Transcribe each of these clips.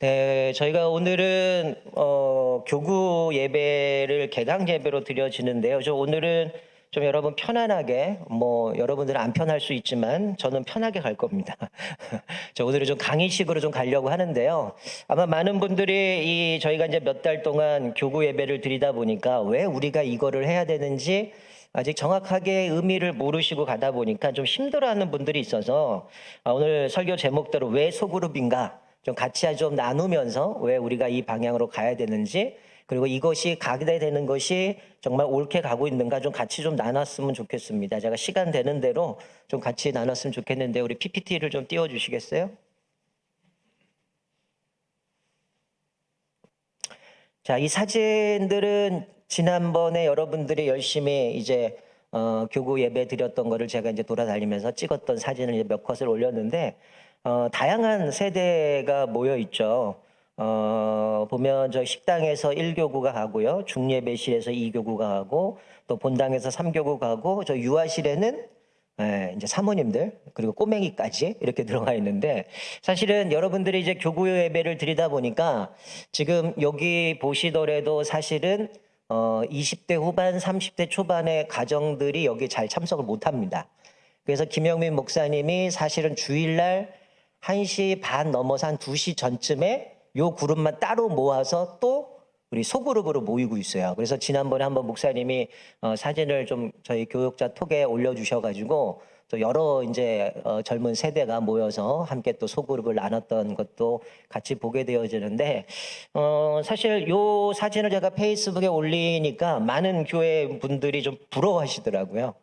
네, 저희가 오늘은 교구 예배를 개강 예배로 드려지는데요. 오늘은 좀 여러분 편안하게, 여러분들은 안 편할 수 있지만 저는 편하게 갈 겁니다. 오늘은 좀 강의식으로 좀 가려고 하는데요. 아마 많은 분들이 저희가 이제 몇 달 동안 교구 예배를 드리다 보니까 왜 우리가 이거를 해야 되는지 아직 정확하게 의미를 모르시고 가다 보니까 좀 힘들어하는 분들이 있어서 오늘 설교 제목대로 왜 소그룹인가 좀 같이 좀 나누면서 왜 우리가 이 방향으로 가야 되는지, 그리고 이것이 가게 되는 것이 정말 옳게 가고 있는가 좀 같이 좀 나눴으면 좋겠습니다. 제가 시간 되는 대로 좀 같이 나눴으면 좋겠는데 우리 PPT를 좀 띄워주시겠어요? 자, 이 사진들은 지난번에 여러분들이 열심히 이제 교구 예배 드렸던 거를 제가 이제 돌아다니면서 찍었던 사진을 이제 몇 컷을 올렸는데 다양한 세대가 모여 있죠. 보면 저 식당에서 1교구가 가고요. 중예배실에서 2교구가 가고 또 본당에서 3교구가 가고 저 유아실에는 이제 사모님들 그리고 꼬맹이까지 이렇게 들어가 있는데, 사실은 여러분들이 이제 교구 예배를 드리다 보니까 지금 여기 보시더라도 사실은 20대 후반, 30대 초반의 가정들이 여기 잘 참석을 못 합니다. 그래서 김영민 목사님이 사실은 주일날 1시 반 넘어서 한 2시 전쯤에 요 그룹만 따로 모아서 또 우리 소그룹으로 모이고 있어요. 그래서 지난번에 한번 목사님이 사진을 좀 저희 교육자 톡에 올려주셔가지고 또 여러 이제 젊은 세대가 모여서 함께 또 소그룹을 나눴던 것도 같이 보게 되어지는데, 사실 요 사진을 제가 페이스북에 올리니까 많은 교회 분들이 좀 부러워하시더라고요.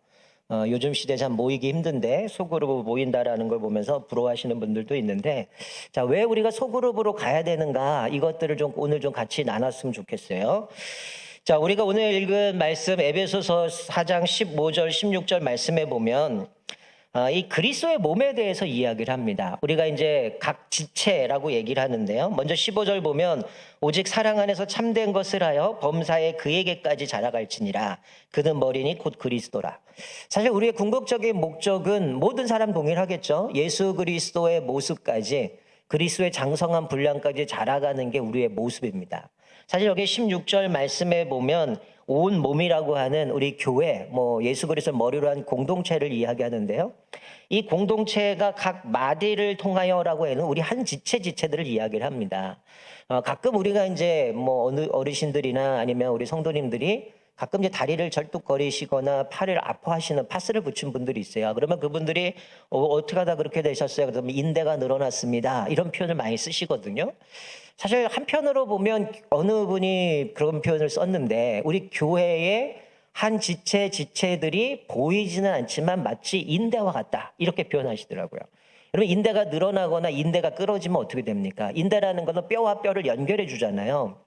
요즘 시대에 참 모이기 힘든데 소그룹으로 모인다라는 걸 보면서 부러워하시는 분들도 있는데, 자, 왜 우리가 소그룹으로 가야 되는가, 이것들을 좀 오늘 좀 같이 나눴으면 좋겠어요. 자, 우리가 오늘 읽은 말씀 에베소서 4장 15절 16절 말씀에 보면 이 그리스도의 몸에 대해서 이야기를 합니다. 우리가 이제 각 지체라고 얘기를 하는데요. 먼저 15절 보면 오직 사랑 안에서 참된 것을 하여 범사에 그에게까지 자라갈지니라. 그는 머리니 곧 그리스도라. 사실 우리의 궁극적인 목적은 모든 사람 동일하겠죠. 예수 그리스도의 모습까지, 그리스도의 장성한 분량까지 자라가는 게 우리의 모습입니다. 사실 여기 16절 말씀에 보면 온 몸이라고 하는 우리 교회, 예수 그리스도를 머리로 한 공동체를 이야기하는데요. 이 공동체가 각 마디를 통하여라고 하는 우리 한 지체들을 이야기를 합니다. 가끔 우리가 이제 어느 어르신들이나 아니면 우리 성도님들이 가끔 이제 다리를 절뚝거리시거나 팔을 아파하시는 파스를 붙인 분들이 있어요. 그러면 그분들이 어떻게 하다 그렇게 되셨어요? 그러면 인대가 늘어났습니다. 이런 표현을 많이 쓰시거든요. 사실 한편으로 보면 어느 분이 그런 표현을 썼는데, 우리 교회의 한 지체들이 보이지는 않지만 마치 인대와 같다, 이렇게 표현하시더라고요. 여러분, 인대가 늘어나거나 인대가 끊어지면 어떻게 됩니까? 인대라는 것은 뼈와 뼈를 연결해 주잖아요.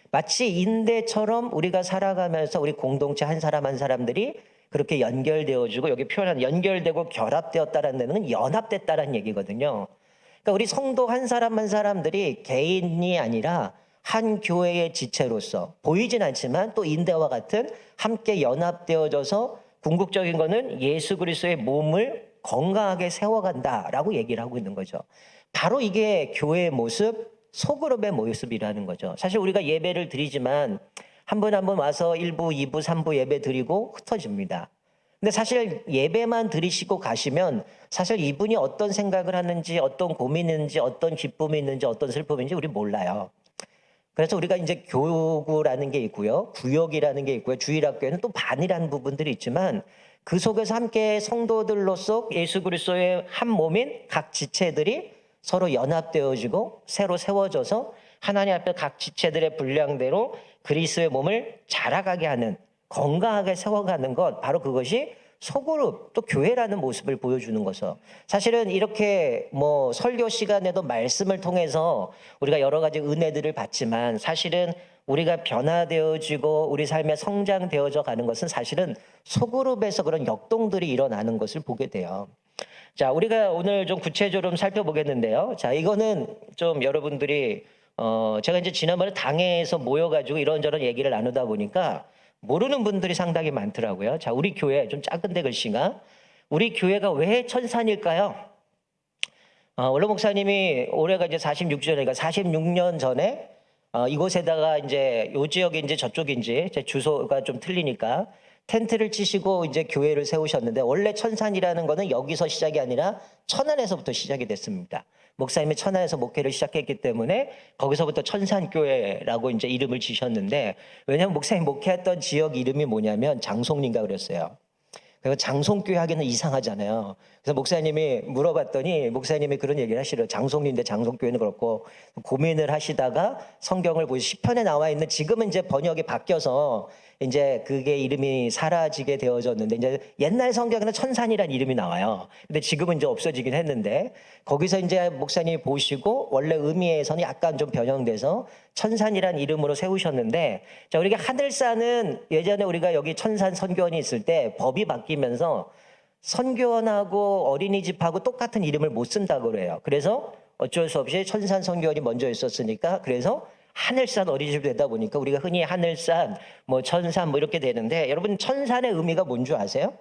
마치 인대처럼 우리가 살아가면서 우리 공동체 한 사람 한 사람들이 그렇게 연결되어지고, 여기 표현한 연결되고 결합되었다라는 데는 연합됐다라는 얘기거든요. 그러니까 우리 성도 한 사람 한 사람들이 개인이 아니라 한 교회의 지체로서 보이진 않지만 또 인대와 같은 함께 연합되어져서 궁극적인 거는 예수 그리스도의 몸을 건강하게 세워간다라고 얘기를 하고 있는 거죠. 바로 이게 교회의 모습, 소그룹의 모습이라는 거죠. 사실 우리가 예배를 드리지만 한 분 한 분 와서 1부, 2부, 3부 예배 드리고 흩어집니다. 근데 사실 예배만 드리시고 가시면 사실 이분이 어떤 생각을 하는지, 어떤 고민이 있는지, 어떤 기쁨이 있는지, 어떤 슬픔인지 우리 몰라요. 그래서 우리가 이제 교구라는 게 있고요, 구역이라는 게 있고요, 주일학교에는 또 반이라는 부분들이 있지만 그 속에서 함께 성도들로서 예수 그리스도의 한 몸인 각 지체들이 서로 연합되어지고 새로 세워져서 하나님 앞에 각 지체들의 분량대로 그리스도의 몸을 자라가게 하는, 건강하게 세워가는 것, 바로 그것이 소그룹, 또 교회라는 모습을 보여주는 거죠. 사실은 이렇게 설교 시간에도 말씀을 통해서 우리가 여러 가지 은혜들을 받지만, 사실은 우리가 변화되어지고 우리 삶에 성장되어져 가는 것은 사실은 소그룹에서 그런 역동들이 일어나는 것을 보게 돼요. 자, 우리가 오늘 좀 구체적으로 좀 살펴보겠는데요. 자, 이거는 좀 여러분들이 제가 이제 지난번에 당회에서 모여가지고 이런저런 얘기를 나누다 보니까 모르는 분들이 상당히 많더라고요. 자, 우리 교회 좀 작은데 글씨가, 우리 교회가 왜 천산일까요? 원로 목사님이 올해가 이제 46주년이니까 46년 전에 이곳에다가 이제 요 지역인지 저쪽인지 제 주소가 좀 틀리니까 텐트를 치시고 이제 교회를 세우셨는데, 원래 천산이라는 거는 여기서 시작이 아니라 천안에서부터 시작이 됐습니다. 목사님이 천안에서 목회를 시작했기 때문에 거기서부터 천산교회라고 이제 이름을 지셨는데, 왜냐하면 목사님 목회했던 지역 이름이 뭐냐면 장송리인가 그랬어요. 그리고 장송교회 하기는 이상하잖아요. 그래서 목사님이 물어봤더니 목사님이 그런 얘기를 하시더라고요. 장송리인데 장송교회는 그렇고, 고민을 하시다가 성경을 보시 시편에 나와 있는, 지금은 이제 번역이 바뀌어서 이제 그게 이름이 사라지게 되어졌는데, 이제 옛날 성경에는 천산이라는 이름이 나와요. 근데 지금은 이제 없어지긴 했는데, 거기서 이제 목사님이 보시고 원래 의미에서는 약간 좀 변형돼서 천산이라는 이름으로 세우셨는데, 자, 우리가 하늘산은 예전에 우리가 여기 천산 선교원이 있을 때 법이 바뀌면서 선교원하고 어린이집하고 똑같은 이름을 못 쓴다고 그래요. 그래서 어쩔 수 없이 천산 선교원이 먼저 있었으니까, 그래서 하늘산 어린이집이 되다 보니까 우리가 흔히 하늘산, 뭐 천산 뭐 이렇게 되는데, 여러분 천산의 의미가 뭔 줄 아세요?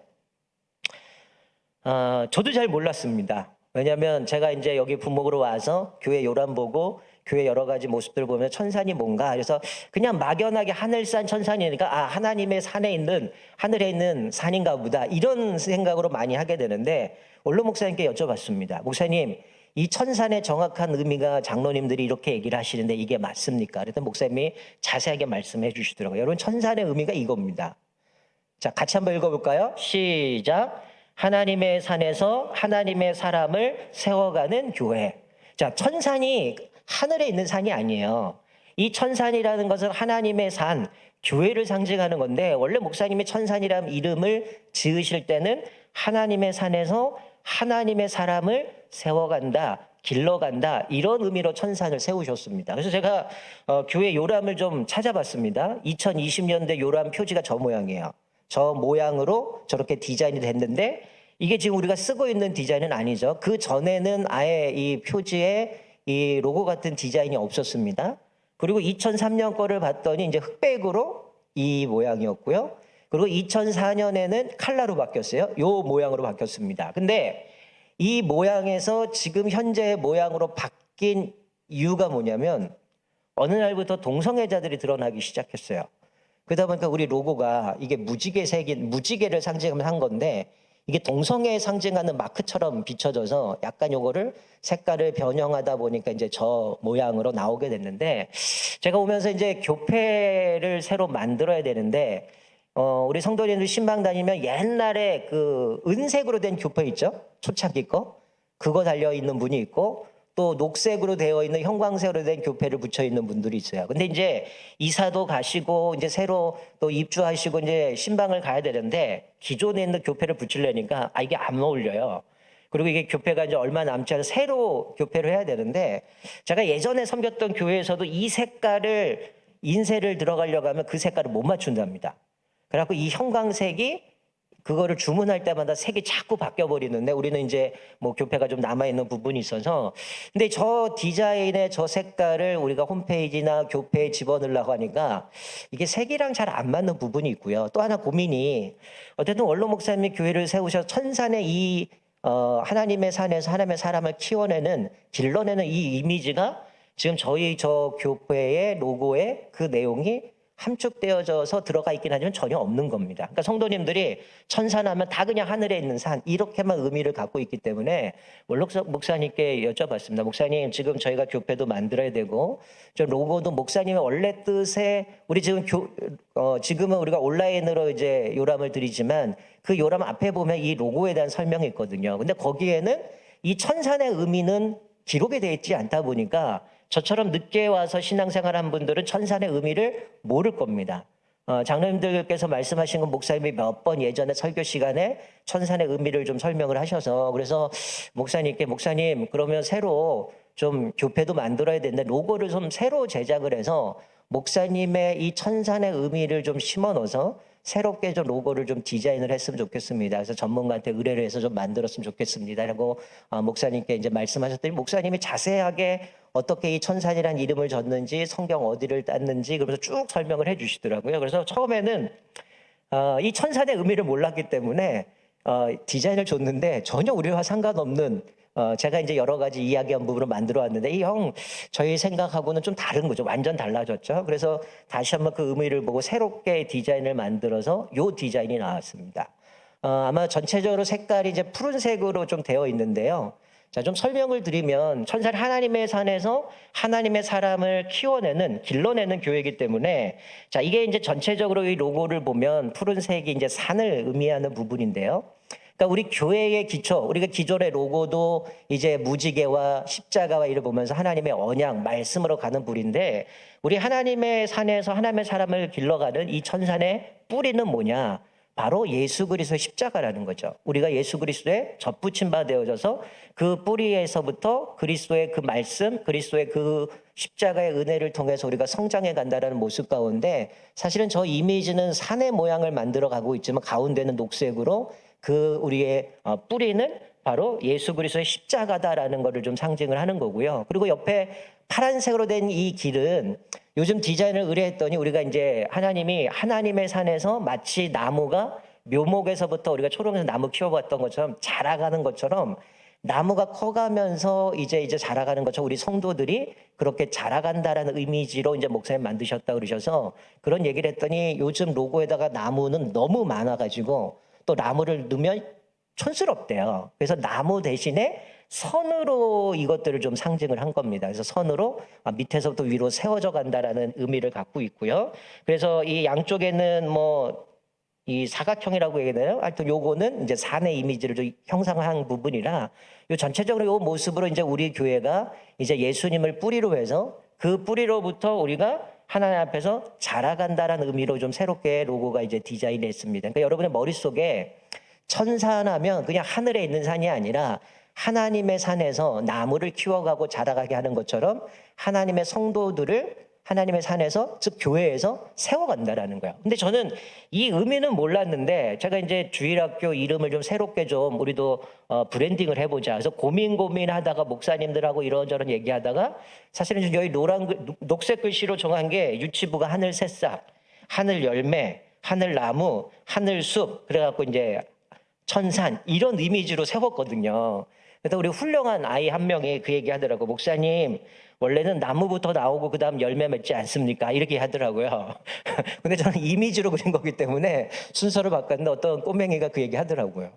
저도 잘 몰랐습니다. 왜냐하면 제가 이제 여기 부목으로 와서 교회 요람 보고 교회 여러 가지 모습들 보면 천산이 뭔가, 그래서 그냥 막연하게 하늘산 천산이니까 하나님의 산에 있는, 하늘에 있는 산인가 보다, 이런 생각으로 많이 하게 되는데, 원로 목사님께 여쭤봤습니다. 목사님, 이 천산의 정확한 의미가 장로님들이 이렇게 얘기를 하시는데 이게 맞습니까? 그랬더니 목사님이 자세하게 말씀해 주시더라고요. 여러분, 천산의 의미가 이겁니다. 자, 같이 한번 읽어볼까요? 시작. 하나님의 산에서 하나님의 사람을 세워가는 교회. 자, 천산이 하늘에 있는 산이 아니에요. 이 천산이라는 것은 하나님의 산, 교회를 상징하는 건데, 원래 목사님이 천산이라는 이름을 지으실 때는 하나님의 산에서 하나님의 사람을 세워간다, 길러간다, 이런 의미로 천산을 세우셨습니다. 그래서 제가 교회 요람을 좀 찾아봤습니다. 2020년대 요람 표지가 저 모양이에요. 저 모양으로 저렇게 디자인이 됐는데, 이게 지금 우리가 쓰고 있는 디자인은 아니죠. 그 전에는 아예 이 표지에 이 로고 같은 디자인이 없었습니다. 그리고 2003년 거를 봤더니 이제 흑백으로 이 모양이었고요. 그리고 2004년에는 칼라로 바뀌었어요. 요 모양으로 바뀌었습니다. 근데 이 모양에서 지금 현재의 모양으로 바뀐 이유가 뭐냐면, 어느 날부터 동성애자들이 드러나기 시작했어요. 그러다 보니까 우리 로고가 이게 무지개를 상징하면서 한 건데, 이게 동성애 상징하는 마크처럼 비춰져서 약간 요거를 색깔을 변형하다 보니까 이제 저 모양으로 나오게 됐는데, 제가 오면서 이제 교회를 새로 만들어야 되는데, 우리 성도님들 신방 다니면 옛날에 그 은색으로 된 교회 있죠? 초창기 거. 그거 달려있는 분이 있고, 또 녹색으로 되어 있는 형광색으로 된 교패를 붙여 있는 분들이 있어요. 근데 이제 이사도 가시고 이제 새로 또 입주하시고 이제 신방을 가야 되는데, 기존에 있는 교패를 붙이려니까 이게 안 어울려요. 그리고 이게 교패가 이제 얼마 남지 않아서 새로 교패를 해야 되는데, 제가 예전에 섬겼던 교회에서도 이 색깔을 인쇄를 들어가려고 하면 그 색깔을 못 맞춘답니다. 그래갖고 이 형광색이 그거를 주문할 때마다 색이 자꾸 바뀌어 버리는데, 우리는 이제 뭐 교패가 좀 남아 있는 부분이 있어서, 근데 저 디자인의 저 색깔을 우리가 홈페이지나 교패에 집어넣으려고 하니까 이게 색이랑 잘 안 맞는 부분이 있고요. 또 하나 고민이, 어쨌든 원로 목사님이 교회를 세우셔서 천산의 이 하나님의 산에서 하나님의 사람을 키워내는, 길러내는 이 이미지가 지금 저희 저 교회의 로고에 그 내용이 함축되어져서 들어가 있긴 하지만 전혀 없는 겁니다. 그러니까 성도님들이 천산하면 다 그냥 하늘에 있는 산, 이렇게만 의미를 갖고 있기 때문에 원로 목사님께 여쭤봤습니다. 목사님, 지금 저희가 교패도 만들어야 되고 저 로고도 목사님의 원래 뜻에, 우리 지금 지금은 우리가 온라인으로 이제 요람을 드리지만 그 요람 앞에 보면 이 로고에 대한 설명이 있거든요. 근데 거기에는 이 천산의 의미는 기록이 되어 있지 않다 보니까 저처럼 늦게 와서 신앙생활한 분들은 천산의 의미를 모를 겁니다. 장로님들께서 말씀하신 건 목사님이 몇 번 예전에 설교 시간에 천산의 의미를 좀 설명을 하셔서, 그래서 목사님께, 목사님 그러면 새로 좀 교패도 만들어야 되는데 로고를 좀 새로 제작을 해서 목사님의 이 천산의 의미를 좀 심어 넣어서 새롭게 좀 로고를 좀 디자인을 했으면 좋겠습니다. 그래서 전문가한테 의뢰를 해서 좀 만들었으면 좋겠습니다. 라고 목사님께 이제 말씀하셨더니, 목사님이 자세하게 어떻게 이 천산이라는 이름을 졌는지, 성경 어디를 땄는지 그러면서 쭉 설명을 해 주시더라고요. 그래서 처음에는 이 천산의 의미를 몰랐기 때문에 디자인을 줬는데 전혀 우리와 상관없는 제가 이제 여러 가지 이야기한 부분을 만들어 왔는데 이 형 저희 생각하고는 좀 다른 거죠. 완전 달라졌죠. 그래서 다시 한번 그 의미를 보고 새롭게 디자인을 만들어서 요 디자인이 나왔습니다. 아마 전체적으로 색깔이 이제 푸른색으로 좀 되어 있는데요. 자, 좀 설명을 드리면 천사는 하나님의 산에서 하나님의 사람을 키워내는, 길러내는 교회이기 때문에 자, 이게 이제 전체적으로 이 로고를 보면 푸른색이 이제 산을 의미하는 부분인데요. 그러니까 우리 교회의 기초, 우리가 기존의 로고도 이제 무지개와 십자가와 이를 보면서 하나님의 언약, 말씀으로 가는 불인데 우리 하나님의 산에서 하나님의 사람을 길러가는 이 천산의 뿌리는 뭐냐? 바로 예수 그리스도의 십자가라는 거죠. 우리가 예수 그리스도의 젖붙임 바 되어져서 그 뿌리에서부터 그리스도의 그 말씀, 그리스도의 그 십자가의 은혜를 통해서 우리가 성장해 간다라는 모습 가운데 사실은 저 이미지는 산의 모양을 만들어 가고 있지만 가운데는 녹색으로 그 우리의 뿌리는 바로 예수 그리스도의 십자가다라는 것을 좀 상징을 하는 거고요. 그리고 옆에 파란색으로 된 이 길은 요즘 디자인을 의뢰했더니 우리가 이제 하나님이 하나님의 산에서 마치 나무가 묘목에서부터 우리가 초롱에서 나무 키워봤던 것처럼 자라가는 것처럼 나무가 커가면서 이제 자라가는 것처럼 우리 성도들이 그렇게 자라간다라는 이미지로 이제 목사님 만드셨다 그러셔서 그런 얘기를 했더니 요즘 로고에다가 나무는 너무 많아가지고 또 나무를 넣으면 촌스럽대요. 그래서 나무 대신에 선으로 이것들을 좀 상징을 한 겁니다. 그래서 선으로 밑에서부터 위로 세워져 간다라는 의미를 갖고 있고요. 그래서 이 양쪽에는 뭐 이 사각형이라고 얘기하나요? 하여튼 요거는 이제 산의 이미지를 좀 형상화한 부분이라 요 전체적으로 요 모습으로 이제 우리 교회가 이제 예수님을 뿌리로 해서 그 뿌리로부터 우리가 하나님 앞에서 자라간다라는 의미로 좀 새롭게 로고가 이제 디자인했습니다. 그러니까 여러분의 머릿속에 천산하면 그냥 하늘에 있는 산이 아니라 하나님의 산에서 나무를 키워가고 자라가게 하는 것처럼 하나님의 성도들을 하나님의 산에서 즉 교회에서 세워간다라는 거예요. 근데 저는 이 의미는 몰랐는데 제가 이제 주일학교 이름을 좀 새롭게 좀 우리도 브랜딩을 해보자. 그래서 고민하다가 목사님들하고 이런저런 얘기하다가 사실은 여기 녹색 글씨로 정한 게 유치부가 하늘 새싹, 하늘 열매, 하늘 나무, 하늘 숲 그래갖고 이제 천산 이런 이미지로 세웠거든요. 그래서 우리 훌륭한 아이 한 명이 그 얘기 하더라고. 목사님 원래는 나무부터 나오고 그 다음 열매 맺지 않습니까? 이렇게 하더라고요. 근데 저는 이미지로 그린 거기 때문에 순서를 바꿨는데 어떤 꼬맹이가 그 얘기 하더라고요.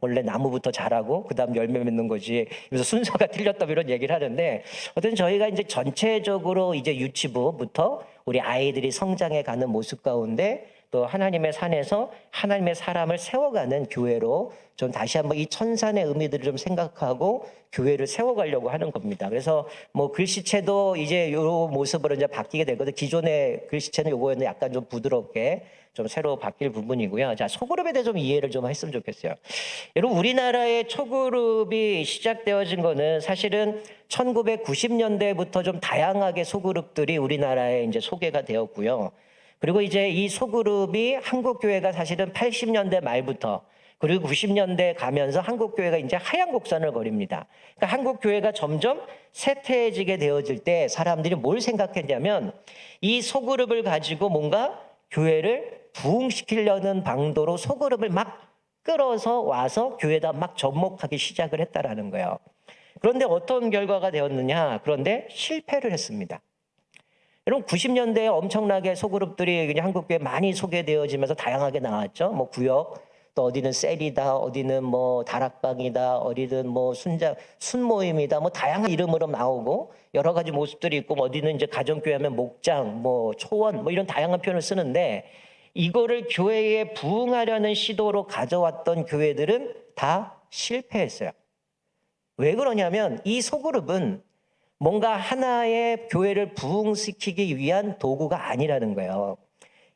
원래 나무부터 자라고 그 다음 열매 맺는 거지. 그래서 순서가 틀렸다 이런 얘기를 하는데 어쨌든 저희가 이제 전체적으로 이제 유치부부터 우리 아이들이 성장해 가는 모습 가운데 또 하나님의 산에서 하나님의 사람을 세워가는 교회로 좀 다시 한번 이 천산의 의미들을 좀 생각하고 교회를 세워가려고 하는 겁니다. 그래서 뭐 글씨체도 이제 요 모습으로 이제 바뀌게 되거든요. 기존의 글씨체는 요거는 약간 좀 부드럽게 좀 새로 바뀔 부분이고요. 자, 소그룹에 대해 좀 이해를 좀 했으면 좋겠어요. 여러분, 우리나라의 초그룹이 시작되어진 거는 사실은 1990년대부터 좀 다양하게 소그룹들이 우리나라에 이제 소개가 되었고요. 그리고 이제 이 소그룹이 한국교회가 사실은 80년대 말부터 그리고 90년대 가면서 한국교회가 이제 하향 곡선을 거립니다. 그러니까 한국교회가 점점 쇠퇴해지게 되어질 때 사람들이 뭘 생각했냐면 이 소그룹을 가지고 뭔가 교회를 부흥시키려는 방도로 소그룹을 막 끌어서 와서 교회에다 막 접목하기 시작을 했다라는 거예요. 그런데 어떤 결과가 되었느냐? 그런데 실패를 했습니다. 여러분 90년대에 엄청나게 소그룹들이 그냥 한국교회에 많이 소개되어지면서 다양하게 나왔죠. 뭐 구역, 또 어디는 셀이다, 어디는 뭐 다락방이다, 어디든 뭐 순모임이다, 뭐 다양한 이름으로 나오고 여러 가지 모습들이 있고 어디는 이제 가정교회 하면 목장, 뭐 초원, 뭐 이런 다양한 표현을 쓰는데 이거를 교회에 부흥하려는 시도로 가져왔던 교회들은 다 실패했어요. 왜 그러냐면 이 소그룹은 뭔가 하나의 교회를 부흥시키기 위한 도구가 아니라는 거예요.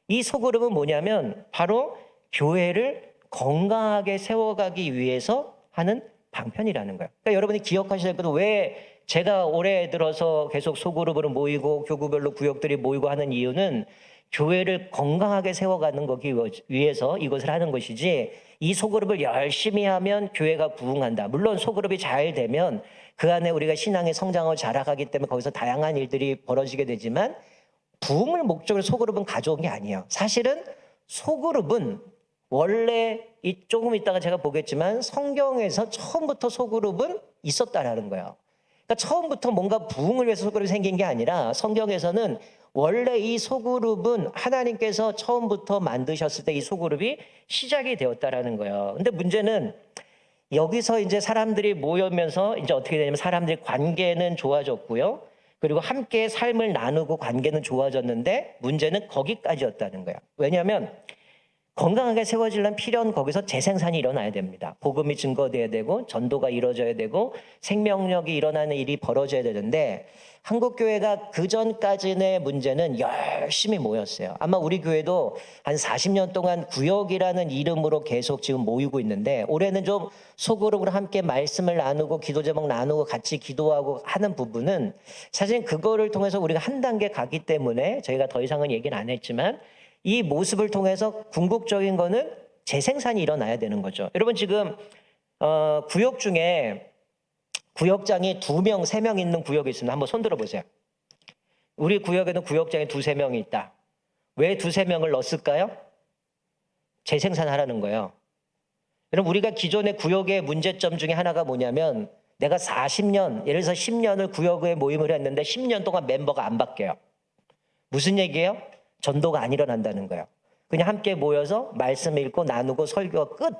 이 소그룹은 뭐냐면 바로 교회를 건강하게 세워가기 위해서 하는 방편이라는 거예요. 그러니까 여러분이 기억하셔야 될 것은 왜 제가 올해 들어서 계속 소그룹으로 모이고 교구별로 구역들이 모이고 하는 이유는 교회를 건강하게 세워가는 거기 위해서 이것을 하는 것이지 이 소그룹을 열심히 하면 교회가 부흥한다. 물론 소그룹이 잘 되면 그 안에 우리가 신앙의 성장을 자라가기 때문에 거기서 다양한 일들이 벌어지게 되지만 부흥을 목적으로 소그룹은 가져온 게 아니에요. 사실은 소그룹은 원래 조금 있다가 제가 보겠지만 성경에서 처음부터 소그룹은 있었다라는 거예요. 그러니까 처음부터 뭔가 부흥을 위해서 소그룹이 생긴 게 아니라 성경에서는 원래 이 소그룹은 하나님께서 처음부터 만드셨을 때 이 소그룹이 시작이 되었다라는 거예요. 근데 문제는 여기서 이제 사람들이 모이면서 이제 어떻게 되냐면 사람들의 관계는 좋아졌고요. 그리고 함께 삶을 나누고 관계는 좋아졌는데 문제는 거기까지였다는 거예요. 왜냐하면 건강하게 세워지려면 필연 거기서 재생산이 일어나야 됩니다. 복음이 증거돼야 되고 전도가 이루어져야 되고 생명력이 일어나는 일이 벌어져야 되는데 한국교회가 그전까지의 문제는 열심히 모였어요. 아마 우리 교회도 한 40년 동안 구역이라는 이름으로 계속 지금 모이고 있는데 올해는 좀 소그룹으로 함께 말씀을 나누고 기도 제목 나누고 같이 기도하고 하는 부분은 사실 그거를 통해서 우리가 한 단계 가기 때문에 저희가 더 이상은 얘기는 안 했지만 이 모습을 통해서 궁극적인 거는 재생산이 일어나야 되는 거죠. 여러분 지금 구역 중에 구역장이 2명, 3명 있는 구역이 있습니다. 한번 손 들어보세요. 우리 구역에는 구역장이 2, 3명이 있다. 왜 2, 3명을 넣었을까요? 재생산하라는 거예요. 여러분 우리가 기존의 구역의 문제점 중에 하나가 뭐냐면 내가 40년, 예를 들어서 10년을 구역에 모임을 했는데 10년 동안 멤버가 안 바뀌어요. 무슨 얘기예요? 전도가 안 일어난다는 거예요. 그냥 함께 모여서 말씀 읽고 나누고 설교가 끝.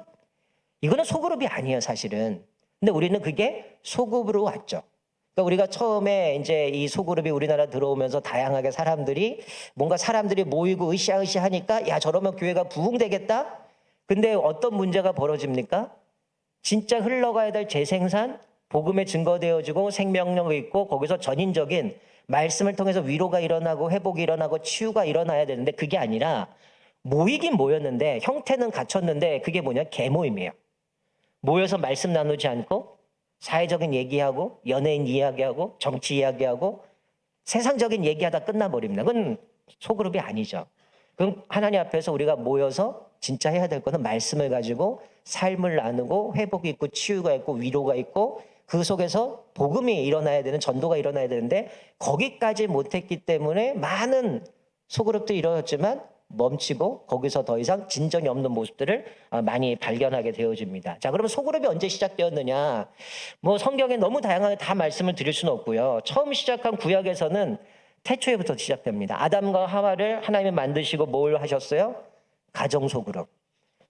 이거는 소그룹이 아니에요, 사실은. 근데 우리는 그게 소그룹으로 왔죠. 그러니까 우리가 처음에 이제 이 소그룹이 우리나라 들어오면서 다양하게 뭔가 사람들이 모이고 으쌰으쌰 하니까 야, 저러면 교회가 부흥되겠다? 근데 어떤 문제가 벌어집니까? 진짜 흘러가야 될 재생산, 복음에 증거되어지고 생명력이 있고 거기서 전인적인 말씀을 통해서 위로가 일어나고 회복이 일어나고 치유가 일어나야 되는데 그게 아니라 모이긴 모였는데 형태는 갖췄는데 그게 뭐냐? 개모임이에요. 모여서 말씀 나누지 않고 사회적인 얘기하고 연예인 이야기하고 정치 이야기하고 세상적인 얘기하다 끝나버립니다. 그건 소그룹이 아니죠. 그럼 하나님 앞에서 우리가 모여서 진짜 해야 될 거는 말씀을 가지고 삶을 나누고 회복이 있고 치유가 있고 위로가 있고 그 속에서 복음이 일어나야 되는 전도가 일어나야 되는데 거기까지 못했기 때문에 많은 소그룹들이 이루어졌지만 멈추고 거기서 더 이상 진전이 없는 모습들을 많이 발견하게 되어집니다. 자, 그러면 소그룹이 언제 시작되었느냐? 뭐 성경에 너무 다양하게 다 말씀을 드릴 수는 없고요. 처음 시작한 구약에서는 태초에부터 시작됩니다. 아담과 하와를 하나님이 만드시고 뭘 하셨어요? 가정 소그룹.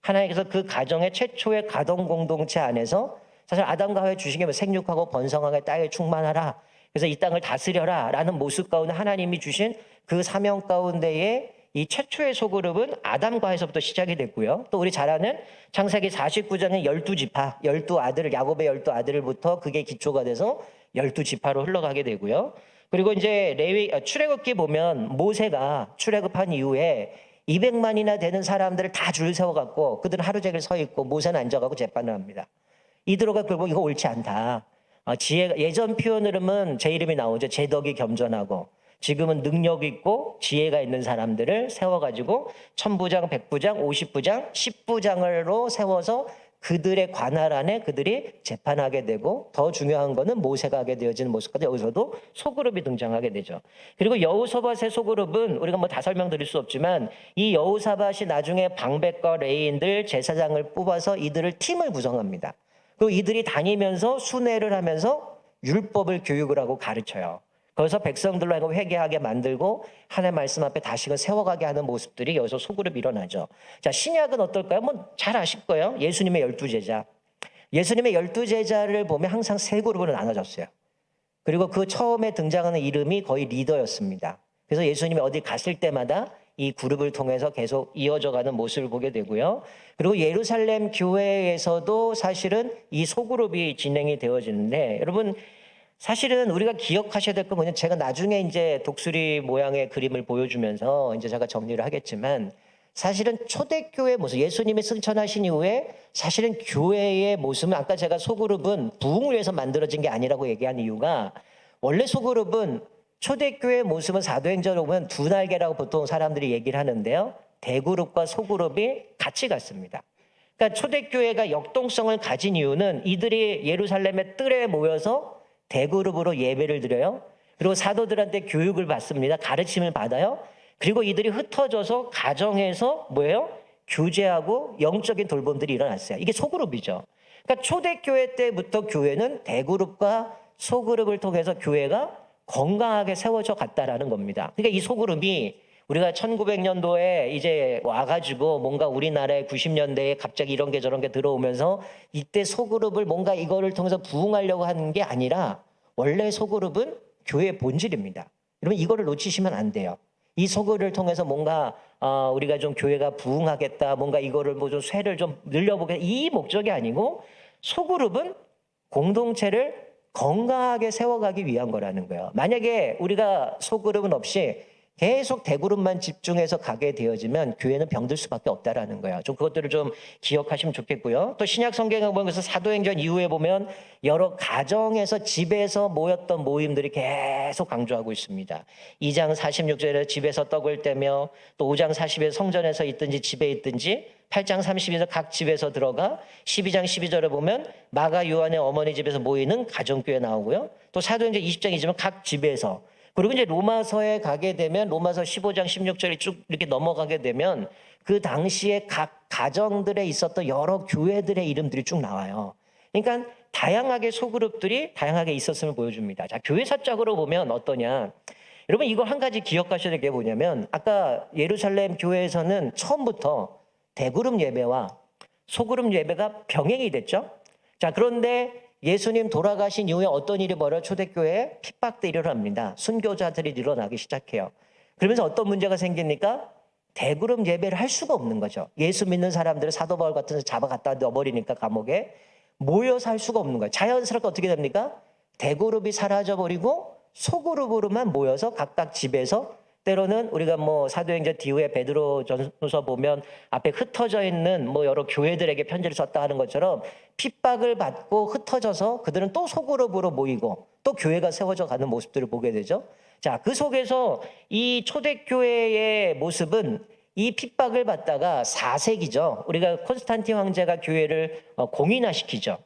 하나님께서 그 가정의 최초의 가정 공동체 안에서 사실 아담과 하와에 주신 게 생육하고 번성하게 땅에 충만하라. 그래서 이 땅을 다스려라 라는 모습 가운데 하나님이 주신 그 사명 가운데에 이 최초의 소그룹은 아담과에서부터 시작이 됐고요. 또 우리 잘 아는 창세기 49장의 12지파, 12아들을 야곱의 12아들부터 그게 기초가 돼서 12지파로 흘러가게 되고요. 그리고 이제 출애굽기 보면 모세가 출애굽한 이후에 200만이나 되는 사람들을 다 줄 세워갖고 그들은 하루 종일 서 있고 모세는 앉아가고 재판을 합니다. 이들어가 결국 이거 옳지 않다. 예전 표현으로는 제 이름이 나오죠. 제덕이 겸손하고 지금은 능력 있고 지혜가 있는 사람들을 세워가지고 1000부장, 100부장, 50부장, 10부장으로 세워서 그들의 관할 안에 그들이 재판하게 되고 더 중요한 거는 모세가 하게 되어지는 모습까지 여기서도 소그룹이 등장하게 되죠. 그리고 여호사밧의 소그룹은 우리가 뭐 다 설명드릴 수 없지만 이 여호사밧이 나중에 방백과 레인들 제사장을 뽑아서 이들을 팀을 구성합니다. 그리고 이들이 다니면서 순회를 하면서 율법을 교육을 하고 가르쳐요. 거기서 백성들로 하여금 회개하게 만들고 하나님의 말씀 앞에 다시금 세워가게 하는 모습들이 여기서 소그룹이 일어나죠. 자, 신약은 어떨까요? 뭐 잘 아실 거예요. 예수님의 12제자. 예수님의 12제자를 보면 항상 세 그룹으로 나눠졌어요. 그리고 그 처음에 등장하는 이름이 거의 리더였습니다. 그래서 예수님이 어디 갔을 때마다 이 그룹을 통해서 계속 이어져가는 모습을 보게 되고요. 그리고 예루살렘 교회에서도 사실은 이 소그룹이 진행이 되어지는데 여러분 사실은 우리가 기억하셔야 될 건 뭐냐면 제가 나중에 이제 독수리 모양의 그림을 보여주면서 이제 제가 정리를 하겠지만 사실은 초대교회 모습, 예수님이 승천하신 이후에 사실은 교회의 모습은 아까 제가 소그룹은 부흥을 위해서 만들어진 게 아니라고 얘기한 이유가 원래 소그룹은 초대교회의 모습은 사도행전을 보면 두 날개라고 보통 사람들이 얘기를 하는데요. 대그룹과 소그룹이 같이 갔습니다. 그러니까 초대교회가 역동성을 가진 이유는 이들이 예루살렘의 뜰에 모여서 대그룹으로 예배를 드려요. 그리고 사도들한테 교육을 받습니다. 가르침을 받아요. 그리고 이들이 흩어져서 가정에서 뭐예요? 교제하고 영적인 돌봄들이 일어났어요. 이게 소그룹이죠. 그러니까 초대교회 때부터 교회는 대그룹과 소그룹을 통해서 교회가 건강하게 세워져 갔다라는 겁니다. 그러니까 이 소그룹이 우리가 1900년도에 이제 와가지고 뭔가 우리나라의 90년대에 갑자기 이런 게 저런 게 들어오면서 이때 소그룹을 뭔가 이거를 통해서 부흥하려고 하는 게 아니라 원래 소그룹은 교회의 본질입니다. 여러분 이거를 놓치시면 안 돼요. 이 소그룹을 통해서 뭔가 우리가 좀 교회가 부흥하겠다, 뭔가 이거를 뭐 좀 쇠를 좀 늘려보겠다 이 목적이 아니고 소그룹은 공동체를 건강하게 세워가기 위한 거라는 거예요. 만약에 우리가 소그룹은 없이 계속 대그룹만 집중해서 가게 되어지면 교회는 병들 수밖에 없다라는 거예요. 좀 그것들을 좀 기억하시면 좋겠고요. 또 신약 성경에 보면서 사도행전 이후에 보면 여러 가정에서 집에서 모였던 모임들이 계속 강조하고 있습니다. 2장 46절에 집에서 떡을 떼며 또 5장 40에 성전에서 있든지 집에 있든지 8장 32절 각 집에서 들어가 12장 12절에 보면 마가 요한의 어머니 집에서 모이는 가정교회 나오고요. 또 사도행전 20장 2절은 각 집에서 그리고 이제 로마서에 가게 되면 로마서 15장 16절이 쭉 이렇게 넘어가게 되면 그 당시에 각 가정들에 있었던 여러 교회들의 이름들이 쭉 나와요. 그러니까 다양하게 소그룹들이 다양하게 있었음을 보여줍니다. 자, 교회사적으로 보면 어떠냐? 여러분 이거 한 가지 기억하셔야 될 게 뭐냐면 아까 예루살렘 교회에서는 처음부터 대그룹 예배와 소그룹 예배가 병행이 됐죠. 자, 그런데 예수님 돌아가신 이후에 어떤 일이 벌어요? 초대교회에 핍박들이 일어납니다. 순교자들이 일어나기 시작해요. 그러면서 어떤 문제가 생깁니까? 대그룹 예배를 할 수가 없는 거죠. 예수 믿는 사람들을 사도 바울 같은 데 잡아 갖다 넣어버리니까 감옥에 모여서 할 수가 없는 거예요. 자연스럽게 어떻게 됩니까? 대그룹이 사라져버리고 소그룹으로만 모여서 각각 집에서 때로는 우리가 뭐 사도행전 뒤에 베드로 전서 보면 앞에 흩어져 있는 뭐 여러 교회들에게 편지를 썼다 하는 것처럼 핍박을 받고 흩어져서 그들은 또 소그룹으로 모이고 또 교회가 세워져 가는 모습들을 보게 되죠. 자, 그 속에서 이 초대교회의 모습은 이 핍박을 받다가 4세기죠. 우리가 콘스탄틴 황제가 교회를 공인화시키죠.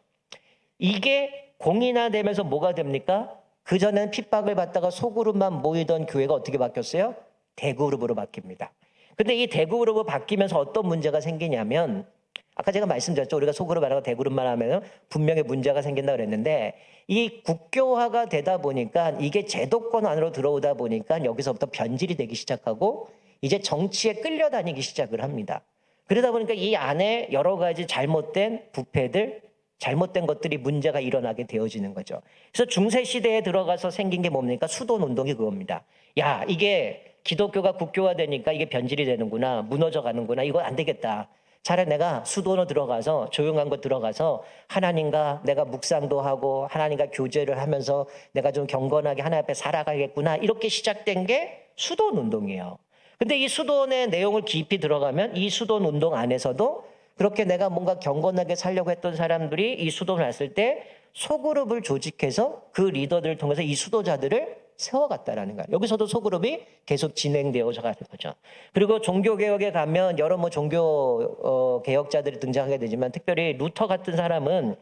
이게 공인화되면서 뭐가 됩니까? 그전엔 핍박을 받다가 소그룹만 모이던 교회가 어떻게 바뀌었어요? 대그룹으로 바뀝니다. 근데 이 대그룹으로 바뀌면서 어떤 문제가 생기냐면 아까 제가 말씀드렸죠. 우리가 소그룹 안 하고 대그룹만 하면 분명히 문제가 생긴다고 그랬는데 이 국교화가 되다 보니까 이게 제도권 안으로 들어오다 보니까 여기서부터 변질이 되기 시작하고 이제 정치에 끌려다니기 시작을 합니다. 그러다 보니까 이 안에 여러 가지 잘못된 부패들 잘못된 것들이 문제가 일어나게 되어지는 거죠. 그래서 중세 시대에 들어가서 생긴 게 뭡니까? 수돈 운동이 그겁니다. 야, 이게 기독교가 국교화되니까 이게 변질이 되는구나, 무너져 가는구나, 이거 안 되겠다. 차라리 내가 수도로 들어가서 조용한 곳 들어가서 하나님과 내가 묵상도 하고 하나님과 교제를 하면서 내가 좀 경건하게 하나님 앞에 살아가겠구나. 이렇게 시작된 게 수돈 운동이에요. 근데 이 수돈의 내용을 깊이 들어가면 이 수돈 운동 안에서도 그렇게 내가 뭔가 경건하게 살려고 했던 사람들이 이 수도를 했을 때 소그룹을 조직해서 그 리더들을 통해서 이 수도자들을 세워갔다라는 거예요. 여기서도 소그룹이 계속 진행되어져 가는 거죠. 그리고 종교개혁에 가면 여러 뭐 종교 개혁자들이 등장하게 되지만 특별히 루터 같은 사람은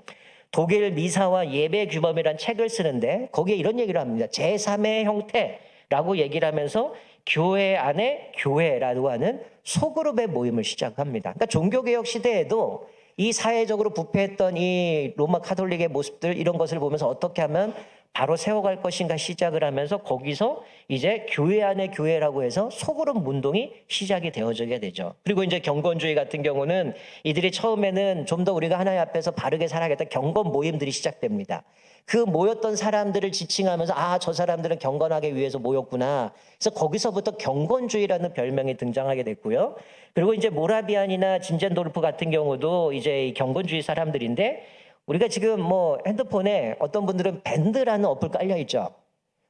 독일 미사와 예배 규범이라는 책을 쓰는데 거기에 이런 얘기를 합니다. 제3의 형태라고 얘기를 하면서 교회 안에 교회라고 하는 소그룹의 모임을 시작합니다. 그러니까 종교개혁 시대에도 이 사회적으로 부패했던 이 로마 카톨릭의 모습들 이런 것을 보면서 어떻게 하면 바로 세워갈 것인가 시작을 하면서 거기서 이제 교회 안에 교회라고 해서 소그룹 운동이 시작이 되어지게 되죠. 그리고 이제 경건주의 같은 경우는 이들이 처음에는 좀 더 우리가 하나님 앞에서 바르게 살아야겠다 경건 모임들이 시작됩니다. 그 모였던 사람들을 지칭하면서 아, 저 사람들은 경건하기 위해서 모였구나. 그래서 거기서부터 경건주의라는 별명이 등장하게 됐고요. 그리고 이제 모라비안이나 진젠도르프 같은 경우도 이제 이 경건주의 사람들인데 우리가 지금 뭐 핸드폰에 어떤 분들은 밴드라는 어플 깔려 있죠.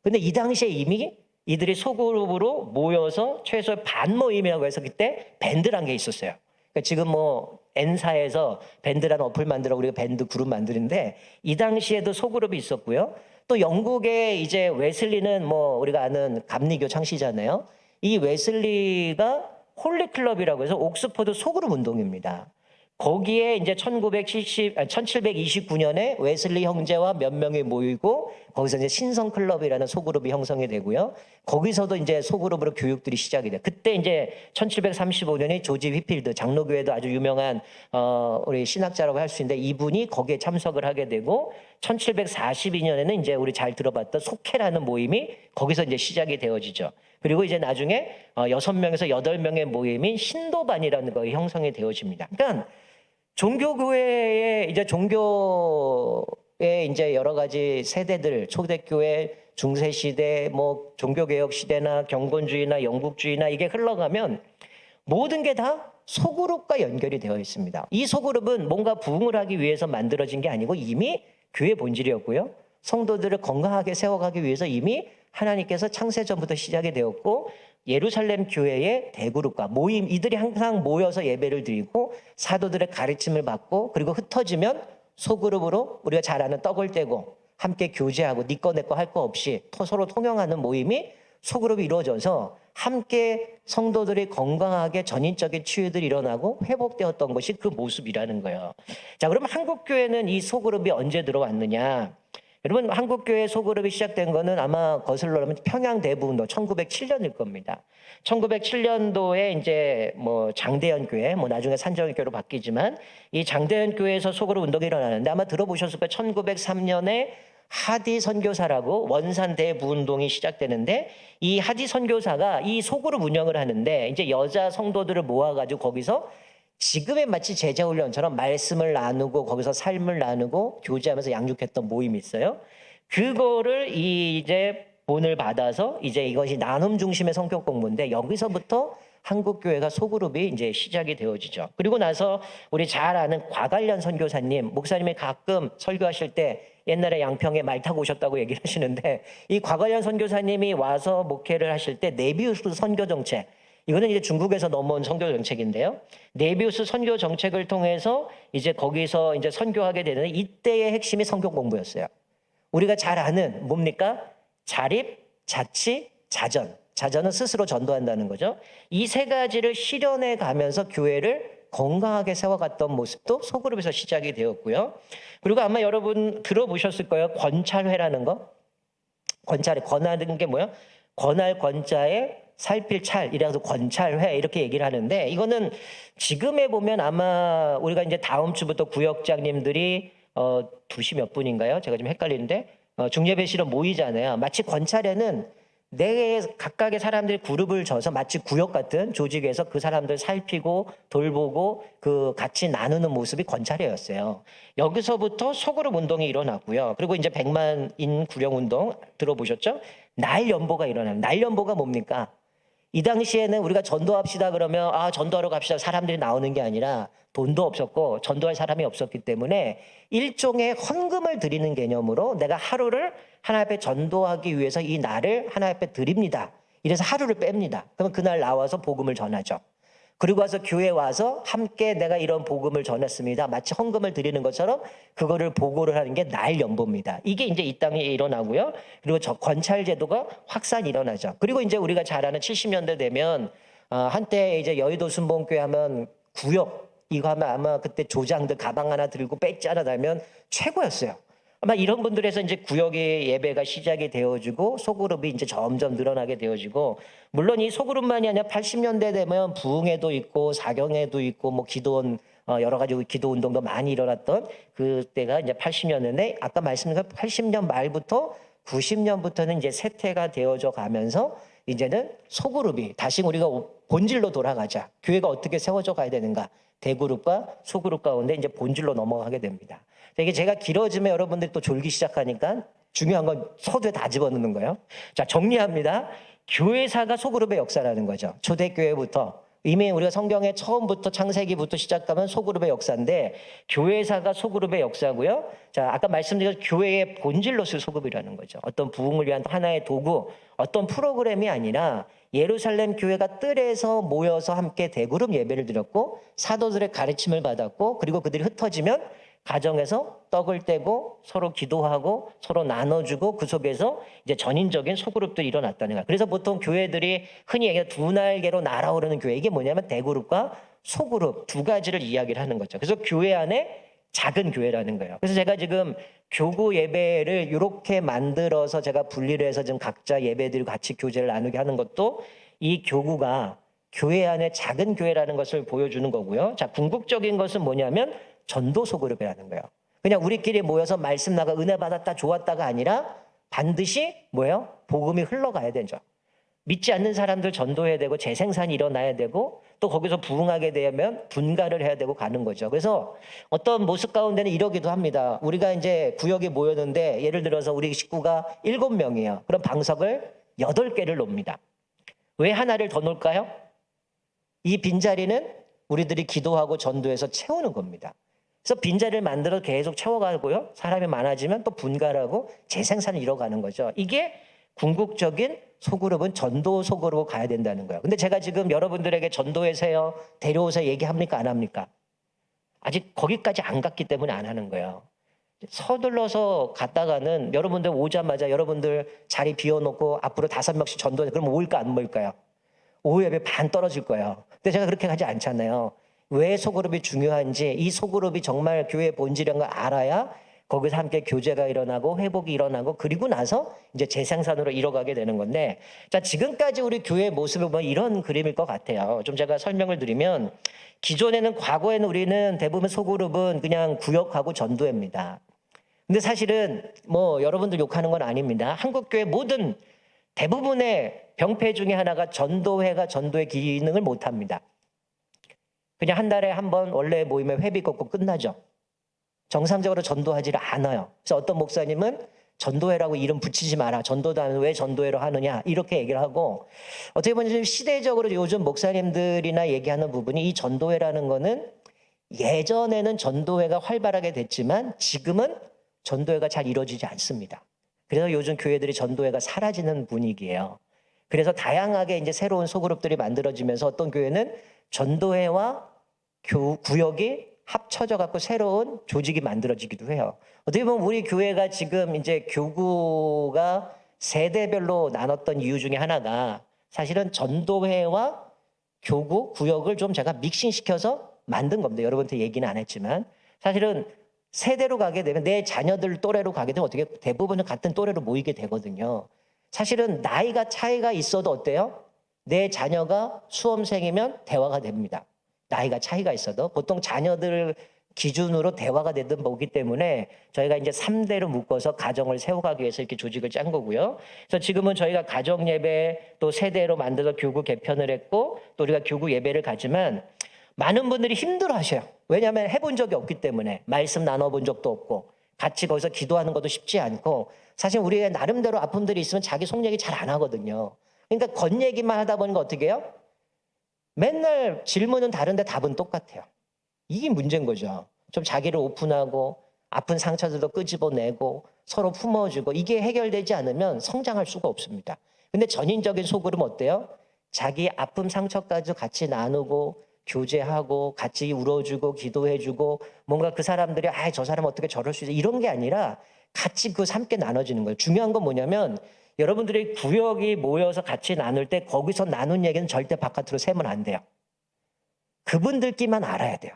근데 이 당시에 이미 이들이 소그룹으로 모여서 최소 반 모임이라고 해서 그때 밴드란 게 있었어요. 그러니까 지금 뭐 N사에서 밴드라는 어플 만들어 우리가 밴드 그룹 만드는데 이 당시에도 소그룹이 있었고요. 또 영국의 이제 웨슬리는 뭐 우리가 아는 감리교 창시자네요. 이 웨슬리가 홀리클럽이라고 해서 옥스퍼드 소그룹 운동입니다. 거기에 이제 1729년에 웨슬리 형제와 몇 명이 모이고 거기서 이제 신성 클럽이라는 소그룹이 형성이 되고요. 거기서도 이제 소그룹으로 교육들이 시작이 돼요. 그때 이제 1735년에 조지 휘필드 장로교회도 아주 유명한 우리 신학자라고 할 수 있는데 이분이 거기에 참석을 하게 되고 1742년에는 이제 우리 잘 들어봤던 속회라는 모임이 거기서 이제 시작이 되어지죠. 그리고 이제 나중에 6명에서 8명의 모임인 신도반이라는 거 형성이 되어집니다. 그러니까 종교교회의 이제 종교의 이제 여러 가지 세대들, 초대교회, 중세시대, 뭐 종교개혁 시대나 경건주의나 영국주의나 이게 흘러가면 모든 게 다 소그룹과 연결이 되어 있습니다. 이 소그룹은 뭔가 부흥을 하기 위해서 만들어진 게 아니고 이미 교회 본질이었고요. 성도들을 건강하게 세워가기 위해서 이미 하나님께서 창세전부터 시작이 되었고 예루살렘 교회의 대그룹과 모임, 이들이 항상 모여서 예배를 드리고 사도들의 가르침을 받고 그리고 흩어지면 소그룹으로 우리가 잘 아는 떡을 떼고 함께 교제하고 니 거 내 거 할 거 없이 서로 통용하는 모임이 소그룹이 이루어져서 함께 성도들이 건강하게 전인적인 치유들이 일어나고 회복되었던 것이 그 모습이라는 거예요. 자, 그럼 한국교회는 이 소그룹이 언제 들어왔느냐? 여러분, 한국교회 소그룹이 시작된 거는 아마 거슬러 보면 평양대부운동 1907년일 겁니다. 1907년도에 이제 뭐 장대현 교회, 뭐 나중에 산정교회로 바뀌지만 이 장대현 교회에서 소그룹 운동이 일어나는데 아마 들어보셨을 거예요. 1903년에 하디 선교사라고 원산 대부운동이 시작되는데 이 하디 선교사가 이 소그룹 운영을 하는데 이제 여자 성도들을 모아가지고 거기서 지금의 마치 제자훈련처럼 말씀을 나누고 거기서 삶을 나누고 교제하면서 양육했던 모임이 있어요. 그거를 이제 본을 받아서 이제 이것이 나눔 중심의 성격 공부인데 여기서부터 한국교회가 소그룹이 이제 시작이 되어지죠. 그리고 나서 우리 잘 아는 곽관련 선교사님, 목사님이 가끔 설교하실 때 옛날에 양평에 말 타고 오셨다고 얘기를 하시는데 이 곽관련 선교사님이 와서 목회를 하실 때 네비우스 선교 정책, 이거는 이제 중국에서 넘어온 선교 정책인데요. 네비우스 선교 정책을 통해서 이제 거기서 이제 선교하게 되는데 이때의 핵심이 성경 공부였어요. 우리가 잘 아는 뭡니까? 자립, 자치, 자전. 자전은 스스로 전도한다는 거죠. 이 세 가지를 실현해 가면서 교회를 건강하게 세워갔던 모습도 소그룹에서 시작이 되었고요. 그리고 아마 여러분 들어보셨을 거예요. 권찰회라는 거. 권찰회, 권하는 게 뭐야? 권할 권자에 살필 찰, 이래서 권찰회 이렇게 얘기를 하는데 이거는 지금에 보면 아마 우리가 이제 다음 주부터 구역장님들이 2시 몇 분인가요? 제가 좀 헷갈리는데 중예배실로 모이잖아요. 마치 권찰회는 내 각각의 사람들이 그룹을 져서 마치 구역 같은 조직에서 그 사람들 살피고 돌보고 그 같이 나누는 모습이 권찰회였어요. 여기서부터 소그룹 운동이 일어났고요. 그리고 이제 100만인 구령 운동 들어보셨죠? 날 연보가 일어나요. 날 연보가 뭡니까? 이 당시에는 우리가 전도합시다 그러면 전도하러 갑시다 사람들이 나오는 게 아니라 돈도 없었고 전도할 사람이 없었기 때문에 일종의 헌금을 드리는 개념으로 내가 하루를 하나님 앞에 전도하기 위해서 이 날을 하나님 앞에 드립니다. 이래서 하루를 뺍니다. 그러면 그날 나와서 복음을 전하죠. 그리고 와서 교회에 와서 함께 내가 이런 복음을 전했습니다. 마치 헌금을 드리는 것처럼 그거를 보고를 하는 게 날 연보입니다. 이게 이제 이 땅에 일어나고요. 그리고 권찰 제도가 확산이 일어나죠. 그리고 이제 우리가 잘 아는 70년대 되면 한때 이제 여의도 순복음교회 하면 구역 이거 하면 아마 그때 조장들 가방 하나 들고 배지 하나 달면 최고였어요. 아마 이런 분들에서 이제 구역의 예배가 시작이 되어지고 소그룹이 이제 점점 늘어나게 되어지고 물론 이 소그룹만이 아니라 80년대 되면 부흥회도 있고 사경회도 있고 뭐 기도원 여러 가지 기도 운동도 많이 일어났던 그때가 이제 80년대인데 아까 말씀드린 80년 말부터 90년부터는 이제 쇠퇴가 되어져 가면서 이제는 소그룹이 다시 우리가 본질로 돌아가자. 교회가 어떻게 세워져 가야 되는가. 대그룹과 소그룹 가운데 이제 본질로 넘어가게 됩니다. 이게 제가 길어지면 여러분들이 또 졸기 시작하니까 중요한 건 서두에 다 집어넣는 거예요. 자, 정리합니다. 교회사가 소그룹의 역사라는 거죠. 초대교회부터 이미 우리가 성경의 처음부터 창세기부터 시작하면 소그룹의 역사인데 교회사가 소그룹의 역사고요. 자, 아까 말씀드린 교회의 본질로서 소그룹이라는 거죠. 어떤 부흥을 위한 하나의 도구, 어떤 프로그램이 아니라 예루살렘 교회가 뜰에서 모여서 함께 대그룹 예배를 드렸고 사도들의 가르침을 받았고 그리고 그들이 흩어지면 가정에서 떡을 떼고 서로 기도하고 서로 나눠주고 그 속에서 이제 전인적인 소그룹들이 일어났다는 거예요. 그래서 보통 교회들이 흔히 얘기하는 두 날개로 날아오르는 교회 이게 뭐냐면 대그룹과 소그룹 두 가지를 이야기를 하는 거죠. 그래서 교회 안에 작은 교회라는 거예요. 그래서 제가 지금 교구 예배를 이렇게 만들어서 제가 분리를 해서 지금 각자 예배드리고 같이 교제를 나누게 하는 것도 이 교구가 교회 안에 작은 교회라는 것을 보여주는 거고요. 자, 궁극적인 것은 뭐냐면 전도 소그룹이라는 거예요. 그냥 우리끼리 모여서 말씀 나가 은혜 받았다 좋았다가 아니라 반드시 뭐예요? 복음이 흘러가야 되죠. 믿지 않는 사람들 전도해야 되고 재생산이 일어나야 되고 또 거기서 부흥하게 되면 분가를 해야 되고 가는 거죠. 그래서 어떤 모습 가운데는 이러기도 합니다. 우리가 이제 구역에 모였는데 예를 들어서 우리 식구가 7명이에요. 그럼 방석을 8개를 놓습니다. 왜 하나를 더 놓을까요? 이 빈자리는 우리들이 기도하고 전도해서 채우는 겁니다. 그래서 빈자리를 만들어 계속 채워가고요. 사람이 많아지면 또 분가하고 재생산을 이뤄가는 거죠. 이게 궁극적인 소그룹은 전도 소그룹으로 가야 된다는 거예요. 근데 제가 지금 여러분들에게 전도해서요, 데려오세요 얘기합니까? 안 합니까? 아직 거기까지 안 갔기 때문에 안 하는 거예요. 서둘러서 갔다가는 여러분들 오자마자 여러분들 자리 비워놓고 앞으로 5명씩 전도해. 그럼 모일까 안 모일까요? 오후 예배 반 떨어질 거예요. 근데 제가 그렇게 하지 않잖아요. 왜 소그룹이 중요한지, 이 소그룹이 정말 교회의 본질인 걸 알아야 거기서 함께 교제가 일어나고 회복이 일어나고 그리고 나서 이제 재생산으로 이뤄가게 되는 건데, 자, 지금까지 우리 교회의 모습을 보면 이런 그림일 것 같아요. 좀 제가 설명을 드리면, 기존에는 과거에는 우리는 대부분 소그룹은 그냥 구역하고 전도회입니다. 근데 사실은 뭐 여러분들 욕하는 건 아닙니다. 한국교회 모든 대부분의 병폐 중에 하나가 전도회가 전도의 기능을 못합니다. 그냥 한 달에 한 번 원래 모임에 회비 걷고 끝나죠. 정상적으로 전도하지를 않아요. 그래서 어떤 목사님은 전도회라고 이름 붙이지 마라. 전도도 하면 왜 전도회로 하느냐 이렇게 얘기를 하고, 어떻게 보면 시대적으로 요즘 목사님들이나 얘기하는 부분이 이 전도회라는 거는 예전에는 전도회가 활발하게 됐지만 지금은 전도회가 잘 이루어지지 않습니다. 그래서 요즘 교회들이 전도회가 사라지는 분위기예요. 그래서 다양하게 이제 새로운 소그룹들이 만들어지면서 어떤 교회는 전도회와 구역이 합쳐져 갖고 새로운 조직이 만들어지기도 해요. 어떻게 보면 우리 교회가 지금 이제 교구가 세대별로 나눴던 이유 중에 하나가 사실은 전도회와 교구, 구역을 좀 제가 믹싱시켜서 만든 겁니다. 여러분한테 얘기는 안 했지만 사실은 세대로 가게 되면 내 자녀들 또래로 가게 되면 어떻게 대부분은 같은 또래로 모이게 되거든요. 사실은 나이가 차이가 있어도 어때요? 내 자녀가 수험생이면 대화가 됩니다. 나이가 차이가 있어도 보통 자녀들 기준으로 대화가 되든 보기 때문에 저희가 이제 3대로 묶어서 가정을 세워가기 위해서 이렇게 조직을 짠 거고요. 그래서 지금은 저희가 가정 예배 또 세대로 만들어서 교구 개편을 했고 또 우리가 교구 예배를 가지만 많은 분들이 힘들어 하셔요. 왜냐하면 해본 적이 없기 때문에 말씀 나눠본 적도 없고 같이 거기서 기도하는 것도 쉽지 않고 사실 우리가 나름대로 아픔들이 있으면 자기 속 얘기 잘 안 하거든요. 그러니까 겉 얘기만 하다 보니까 어떻게 해요? 맨날 질문은 다른데 답은 똑같아요. 이게 문제인 거죠. 좀 자기를 오픈하고 아픈 상처들도 끄집어내고 서로 품어주고 이게 해결되지 않으면 성장할 수가 없습니다. 근데 전인적인 소그룹은 어때요? 자기 아픔 상처까지 같이 나누고 교제하고 같이 울어주고 기도해주고 뭔가 그 사람들이 저 사람 어떻게 저럴 수 있어 이런 게 아니라 같이 그 함께 나눠지는 거예요. 중요한 건 뭐냐면 여러분들이 구역이 모여서 같이 나눌 때 거기서 나눈 얘기는 절대 바깥으로 세면 안 돼요. 그분들끼만 알아야 돼요.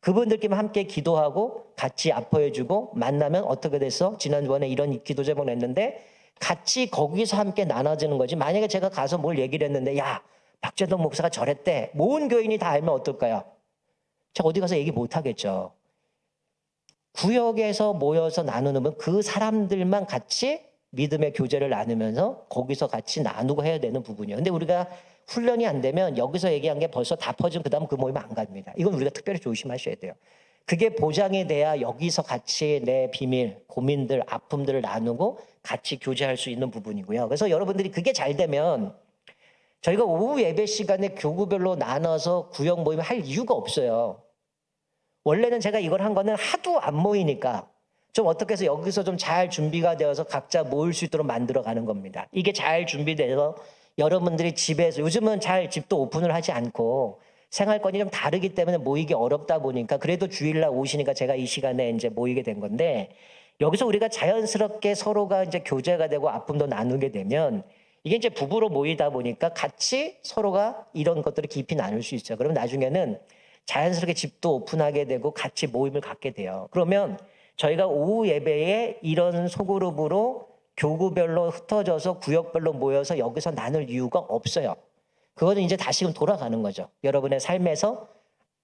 그분들끼만 함께 기도하고 같이 아파해주고 만나면 어떻게 됐어? 지난번에 이런 기도 제목 냈는데 같이 거기서 함께 나눠지는 거지. 만약에 제가 가서 뭘 얘기를 했는데 야 박재동 목사가 저랬대. 모든 교인이 다 알면 어떨까요? 제가 어디 가서 얘기 못 하겠죠. 구역에서 모여서 나누는 그 사람들만 같이 믿음의 교제를 나누면서 거기서 같이 나누고 해야 되는 부분이에요. 근데 우리가 훈련이 안 되면 여기서 얘기한 게 벌써 다 퍼지면 그다음 그 모임 안 갑니다. 이건 우리가 특별히 조심하셔야 돼요. 그게 보장이 돼야 여기서 같이 내 비밀, 고민들, 아픔들을 나누고 같이 교제할 수 있는 부분이고요. 그래서 여러분들이 그게 잘 되면 저희가 오후 예배 시간에 교구별로 나눠서 구역 모임을 할 이유가 없어요. 원래는 제가 이걸 한 거는 하도 안 모이니까 좀 어떻게 해서 여기서 좀 잘 준비가 되어서 각자 모일 수 있도록 만들어 가는 겁니다. 이게 잘 준비돼서 여러분들이 집에서 요즘은 잘 집도 오픈을 하지 않고 생활권이 좀 다르기 때문에 모이기 어렵다 보니까 그래도 주일날 오시니까 제가 이 시간에 이제 모이게 된 건데 여기서 우리가 자연스럽게 서로가 이제 교제가 되고 아픔도 나누게 되면 이게 이제 부부로 모이다 보니까 같이 서로가 이런 것들을 깊이 나눌 수 있어요. 그럼 나중에는 자연스럽게 집도 오픈하게 되고 같이 모임을 갖게 돼요. 그러면 저희가 오후 예배에 이런 소그룹으로 교구별로 흩어져서 구역별로 모여서 여기서 나눌 이유가 없어요. 그거는 이제 다시금 돌아가는 거죠. 여러분의 삶에서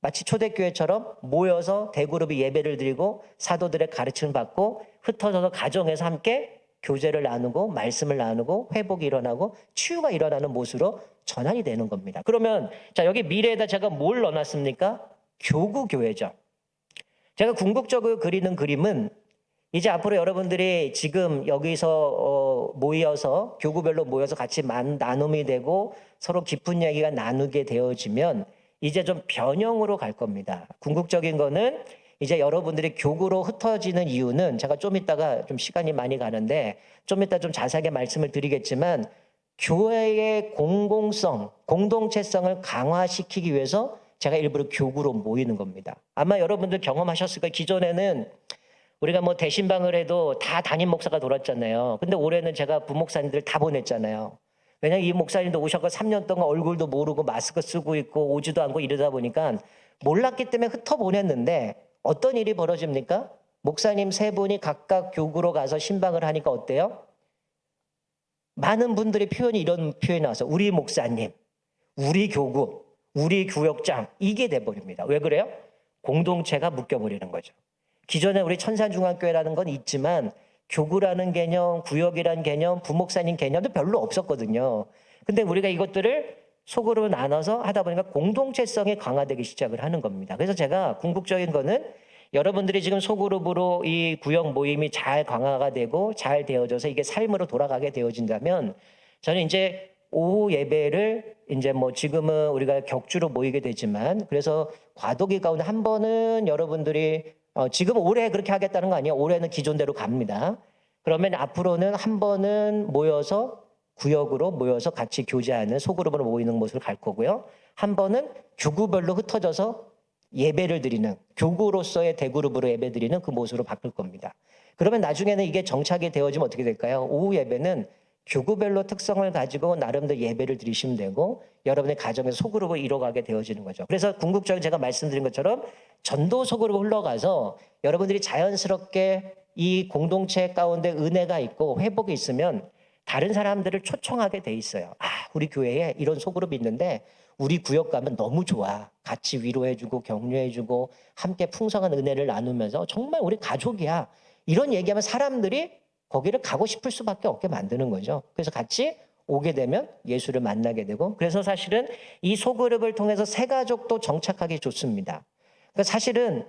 마치 초대교회처럼 모여서 대그룹이 예배를 드리고 사도들의 가르침을 받고 흩어져서 가정에서 함께 교제를 나누고 말씀을 나누고 회복이 일어나고 치유가 일어나는 모습으로 전환이 되는 겁니다. 그러면 자, 여기 미래에다 제가 뭘 넣어놨습니까? 교구교회죠. 제가 궁극적으로 그리는 그림은 이제 앞으로 여러분들이 지금 여기서 모여서 교구별로 모여서 같이 나눔이 되고 서로 깊은 이야기가 나누게 되어지면 이제 좀 변형으로 갈 겁니다. 궁극적인 거는 이제 여러분들이 교구로 흩어지는 이유는 제가 좀 이따가 좀 시간이 많이 가는데 좀 이따 좀 자세하게 말씀을 드리겠지만 교회의 공공성, 공동체성을 강화시키기 위해서 제가 일부러 교구로 모이는 겁니다. 아마 여러분들 경험하셨을 거예요. 기존에는 우리가 뭐 대신방을 해도 다 담임 목사가 돌았잖아요. 근데 올해는 제가 부목사님들 다 보냈잖아요. 왜냐면 이 목사님도 오셨고 3년 동안 얼굴도 모르고 마스크 쓰고 있고 오지도 않고 이러다 보니까 몰랐기 때문에 흩어 보냈는데 어떤 일이 벌어집니까? 목사님 세 분이 각각 교구로 가서 신방을 하니까 어때요? 많은 분들의 표현이 이런 표현이 나와서 우리 목사님, 우리 교구, 우리 구역장 이게 돼버립니다. 왜 그래요? 공동체가 묶여버리는 거죠. 기존에 우리 천산중앙교회라는 건 있지만 교구라는 개념, 구역이라는 개념, 부목사님 개념도 별로 없었거든요. 근데 우리가 이것들을 속으로 나눠서 하다 보니까 공동체성이 강화되기 시작을 하는 겁니다. 그래서 제가 궁극적인 거는 여러분들이 지금 소그룹으로 이 구역 모임이 잘 강화가 되고 잘 되어져서 이게 삶으로 돌아가게 되어진다면 저는 이제 오후 예배를 이제 뭐 지금은 우리가 격주로 모이게 되지만 그래서 과도기 가운데 한 번은 여러분들이 지금 올해 그렇게 하겠다는 거 아니에요. 올해는 기존대로 갑니다. 그러면 앞으로는 한 번은 모여서 구역으로 모여서 같이 교제하는 소그룹으로 모이는 모습을 갈 거고요. 한 번은 교구별로 흩어져서 예배를 드리는 교구로서의 대그룹으로 예배 드리는 그 모습으로 바뀔 겁니다. 그러면 나중에는 이게 정착이 되어지면 어떻게 될까요? 오후 예배는 교구별로 특성을 가지고 나름대로 예배를 드리시면 되고 여러분의 가정에서 소그룹을 이뤄가게 되어지는 거죠. 그래서 궁극적으로 제가 말씀드린 것처럼 전도 소그룹으로 흘러가서 여러분들이 자연스럽게 이 공동체 가운데 은혜가 있고 회복이 있으면 다른 사람들을 초청하게 돼 있어요. 아, 우리 교회에 이런 소그룹이 있는데 우리 구역 가면 너무 좋아. 같이 위로해주고 격려해주고 함께 풍성한 은혜를 나누면서 정말 우리 가족이야. 이런 얘기하면 사람들이 거기를 가고 싶을 수밖에 없게 만드는 거죠. 그래서 같이 오게 되면 예수를 만나게 되고 그래서 사실은 이 소그룹을 통해서 새 가족도 정착하기 좋습니다. 그러니까 사실은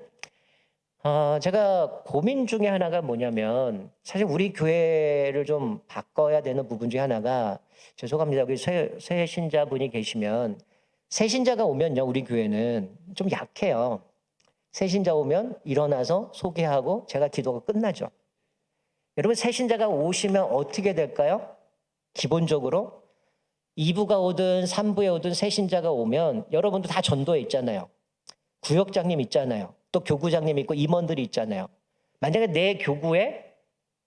제가 고민 중에 하나가 뭐냐면 사실 우리 교회를 좀 바꿔야 되는 부분 중에 하나가 죄송합니다. 여기 새 신자분이 계시면 새 신자가 오면요 우리 교회는 좀 약해요. 새 신자 오면 일어나서 소개하고 제가 기도가 끝나죠. 여러분 새 신자가 오시면 어떻게 될까요? 기본적으로 2부가 오든 3부에 오든 새 신자가 오면 여러분도 다 전도에 있잖아요. 구역장님 있잖아요. 또 교구장님 있고 임원들이 있잖아요. 만약에 내 교구에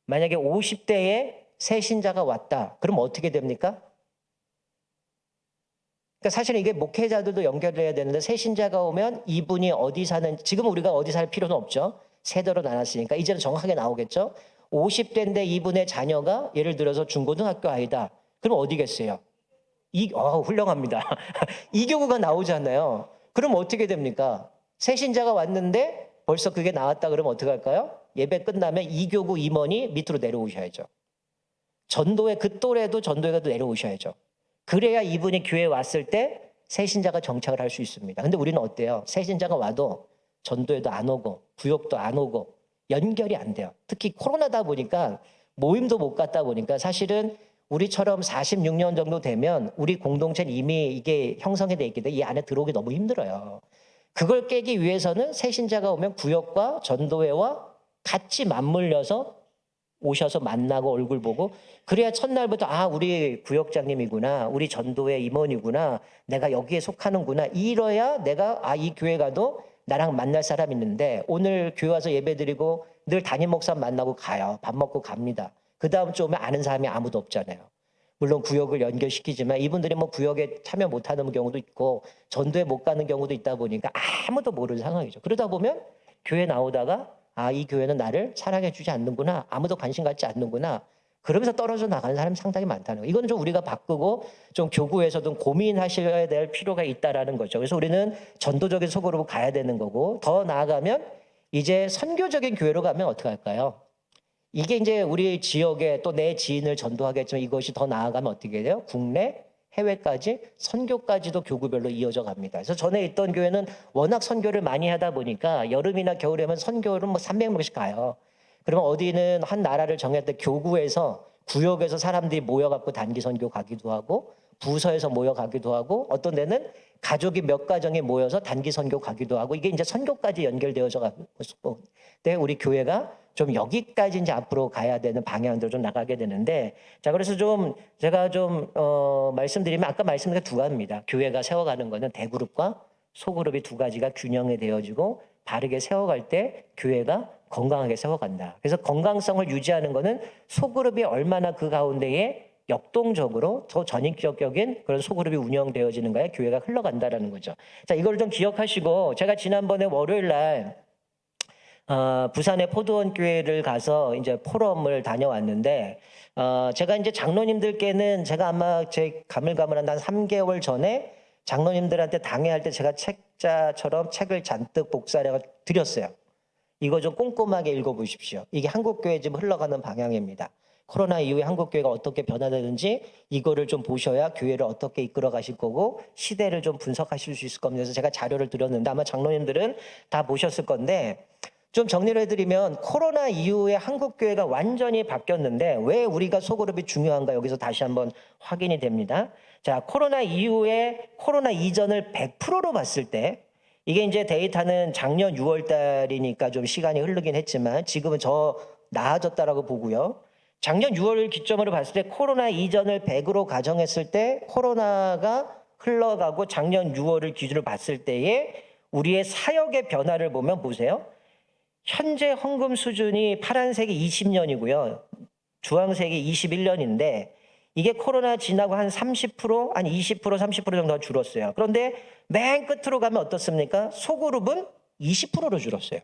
만약에 50대에 새 신자가 왔다. 그럼 어떻게 됩니까? 그러니까 사실은 이게 목회자들도 연결돼야 되는데 새 신자가 오면 이분이 어디 사는 지금 우리가 어디 살 필요는 없죠. 세대로 나눴으니까 이제는 정확하게 나오겠죠. 50대인데 이분의 자녀가 예를 들어서 중고등학교 아이다. 그럼 어디겠어요? 훌륭합니다. 이교구가 나오잖아요. 그럼 어떻게 됩니까? 새 신자가 왔는데 벌써 그게 나왔다 그러면 어떻게 할까요? 예배 끝나면 이교구 임원이 밑으로 내려오셔야죠. 전도회 그 또래도 전도회가 내려오셔야죠. 그래야 이분이 교회에 왔을 때 새 신자가 정착을 할 수 있습니다. 근데 우리는 어때요? 새 신자가 와도 전도회도 안 오고 구역도 안 오고 연결이 안 돼요. 특히 코로나다 보니까 모임도 못 갔다 보니까 사실은 우리처럼 46년 정도 되면 우리 공동체는 이미 이게 형성이 돼 있기 때문에 이 안에 들어오기 너무 힘들어요. 그걸 깨기 위해서는 새 신자가 오면 구역과 전도회와 같이 맞물려서 오셔서 만나고 얼굴 보고 그래야 첫날부터 우리 구역장님이구나. 우리 전도회 임원이구나. 내가 여기에 속하는구나. 이래야 내가 이 교회 가도 나랑 만날 사람 있는데 오늘 교회 와서 예배드리고 늘 담임 목사 만나고 가요. 밥 먹고 갑니다. 그 다음 주 오면 아는 사람이 아무도 없잖아요. 물론 구역을 연결시키지만 이분들이 뭐 구역에 참여 못하는 경우도 있고 전도에 못 가는 경우도 있다 보니까 아무도 모르는 상황이죠. 그러다 보면 교회 나오다가 이 교회는 나를 사랑해 주지 않는구나. 아무도 관심 갖지 않는구나. 그러면서 떨어져 나가는 사람이 상당히 많다는 거예요. 이거는 좀 우리가 바꾸고 좀 교구에서도 고민하셔야 될 필요가 있다라는 거죠. 그래서 우리는 전도적인 속으로 가야 되는 거고 더 나아가면 이제 선교적인 교회로 가면 어떻게 할까요? 이게 이제 우리 지역에 또 내 지인을 전도하겠지만 이것이 더 나아가면 어떻게 돼요? 국내, 해외까지 선교까지도 교구별로 이어져 갑니다. 그래서 전에 있던 교회는 워낙 선교를 많이 하다 보니까 여름이나 겨울에면 선교를 뭐 300명씩 가요. 그러면 어디는 한 나라를 정할 때 교구에서 구역에서 사람들이 모여갖고 단기 선교 가기도 하고 부서에서 모여가기도 하고 어떤 데는 가족이 몇 가정이 모여서 단기 선교 가기도 하고 이게 이제 선교까지 연결되어져 가고 때 우리 교회가 좀 여기까지 이제 앞으로 가야 되는 방향대로 좀 나가게 되는데 자 그래서 좀 제가 좀 말씀드리면 아까 말씀드린 두 가지입니다. 교회가 세워가는 거는 대그룹과 소그룹이 두 가지가 균형이 되어지고 바르게 세워갈 때 교회가 건강하게 세워간다. 그래서 건강성을 유지하는 거는 소그룹이 얼마나 그 가운데에 역동적으로 더 전인격적인 그런 소그룹이 운영되어지는가에 교회가 흘러간다라는 거죠. 자, 이걸 좀 기억하시고 제가 지난번에 월요일 날 부산의 포도원 교회를 가서 이제 포럼을 다녀왔는데 제가 이제 장로님들께는 제가 아마 제 가물가물한 한 3개월 전에 장로님들한테 당회할 때 제가 책자처럼 책을 잔뜩 복사해서 드렸어요. 이거 좀 꼼꼼하게 읽어보십시오. 이게 한국교회 지금 흘러가는 방향입니다. 코로나 이후에 한국교회가 어떻게 변화되는지 이거를 좀 보셔야 교회를 어떻게 이끌어 가실 거고 시대를 좀 분석하실 수 있을 겁니다. 그래서 제가 자료를 드렸는데 아마 장로님들은 다 보셨을 건데 좀 정리를 해드리면 코로나 이후에 한국교회가 완전히 바뀌었는데 왜 우리가 소그룹이 중요한가 여기서 다시 한번 확인이 됩니다. 자, 코로나 이후에 코로나 이전을 100%로 봤을 때 이게 이제 데이터는 작년 6월 달이니까 좀 시간이 흐르긴 했지만 지금은 더 나아졌다라고 보고요. 작년 6월을 기점으로 봤을 때 코로나 이전을 100으로 가정했을 때 코로나가 흘러가고 작년 6월을 기준으로 봤을 때에 우리의 사역의 변화를 보면 보세요. 현재 헌금 수준이 파란색이 20년이고요. 주황색이 21년인데 이게 코로나 지나고 한 30%, 한 20%, 30% 정도 줄었어요. 그런데 맨 끝으로 가면 어떻습니까? 소그룹은 20%로 줄었어요.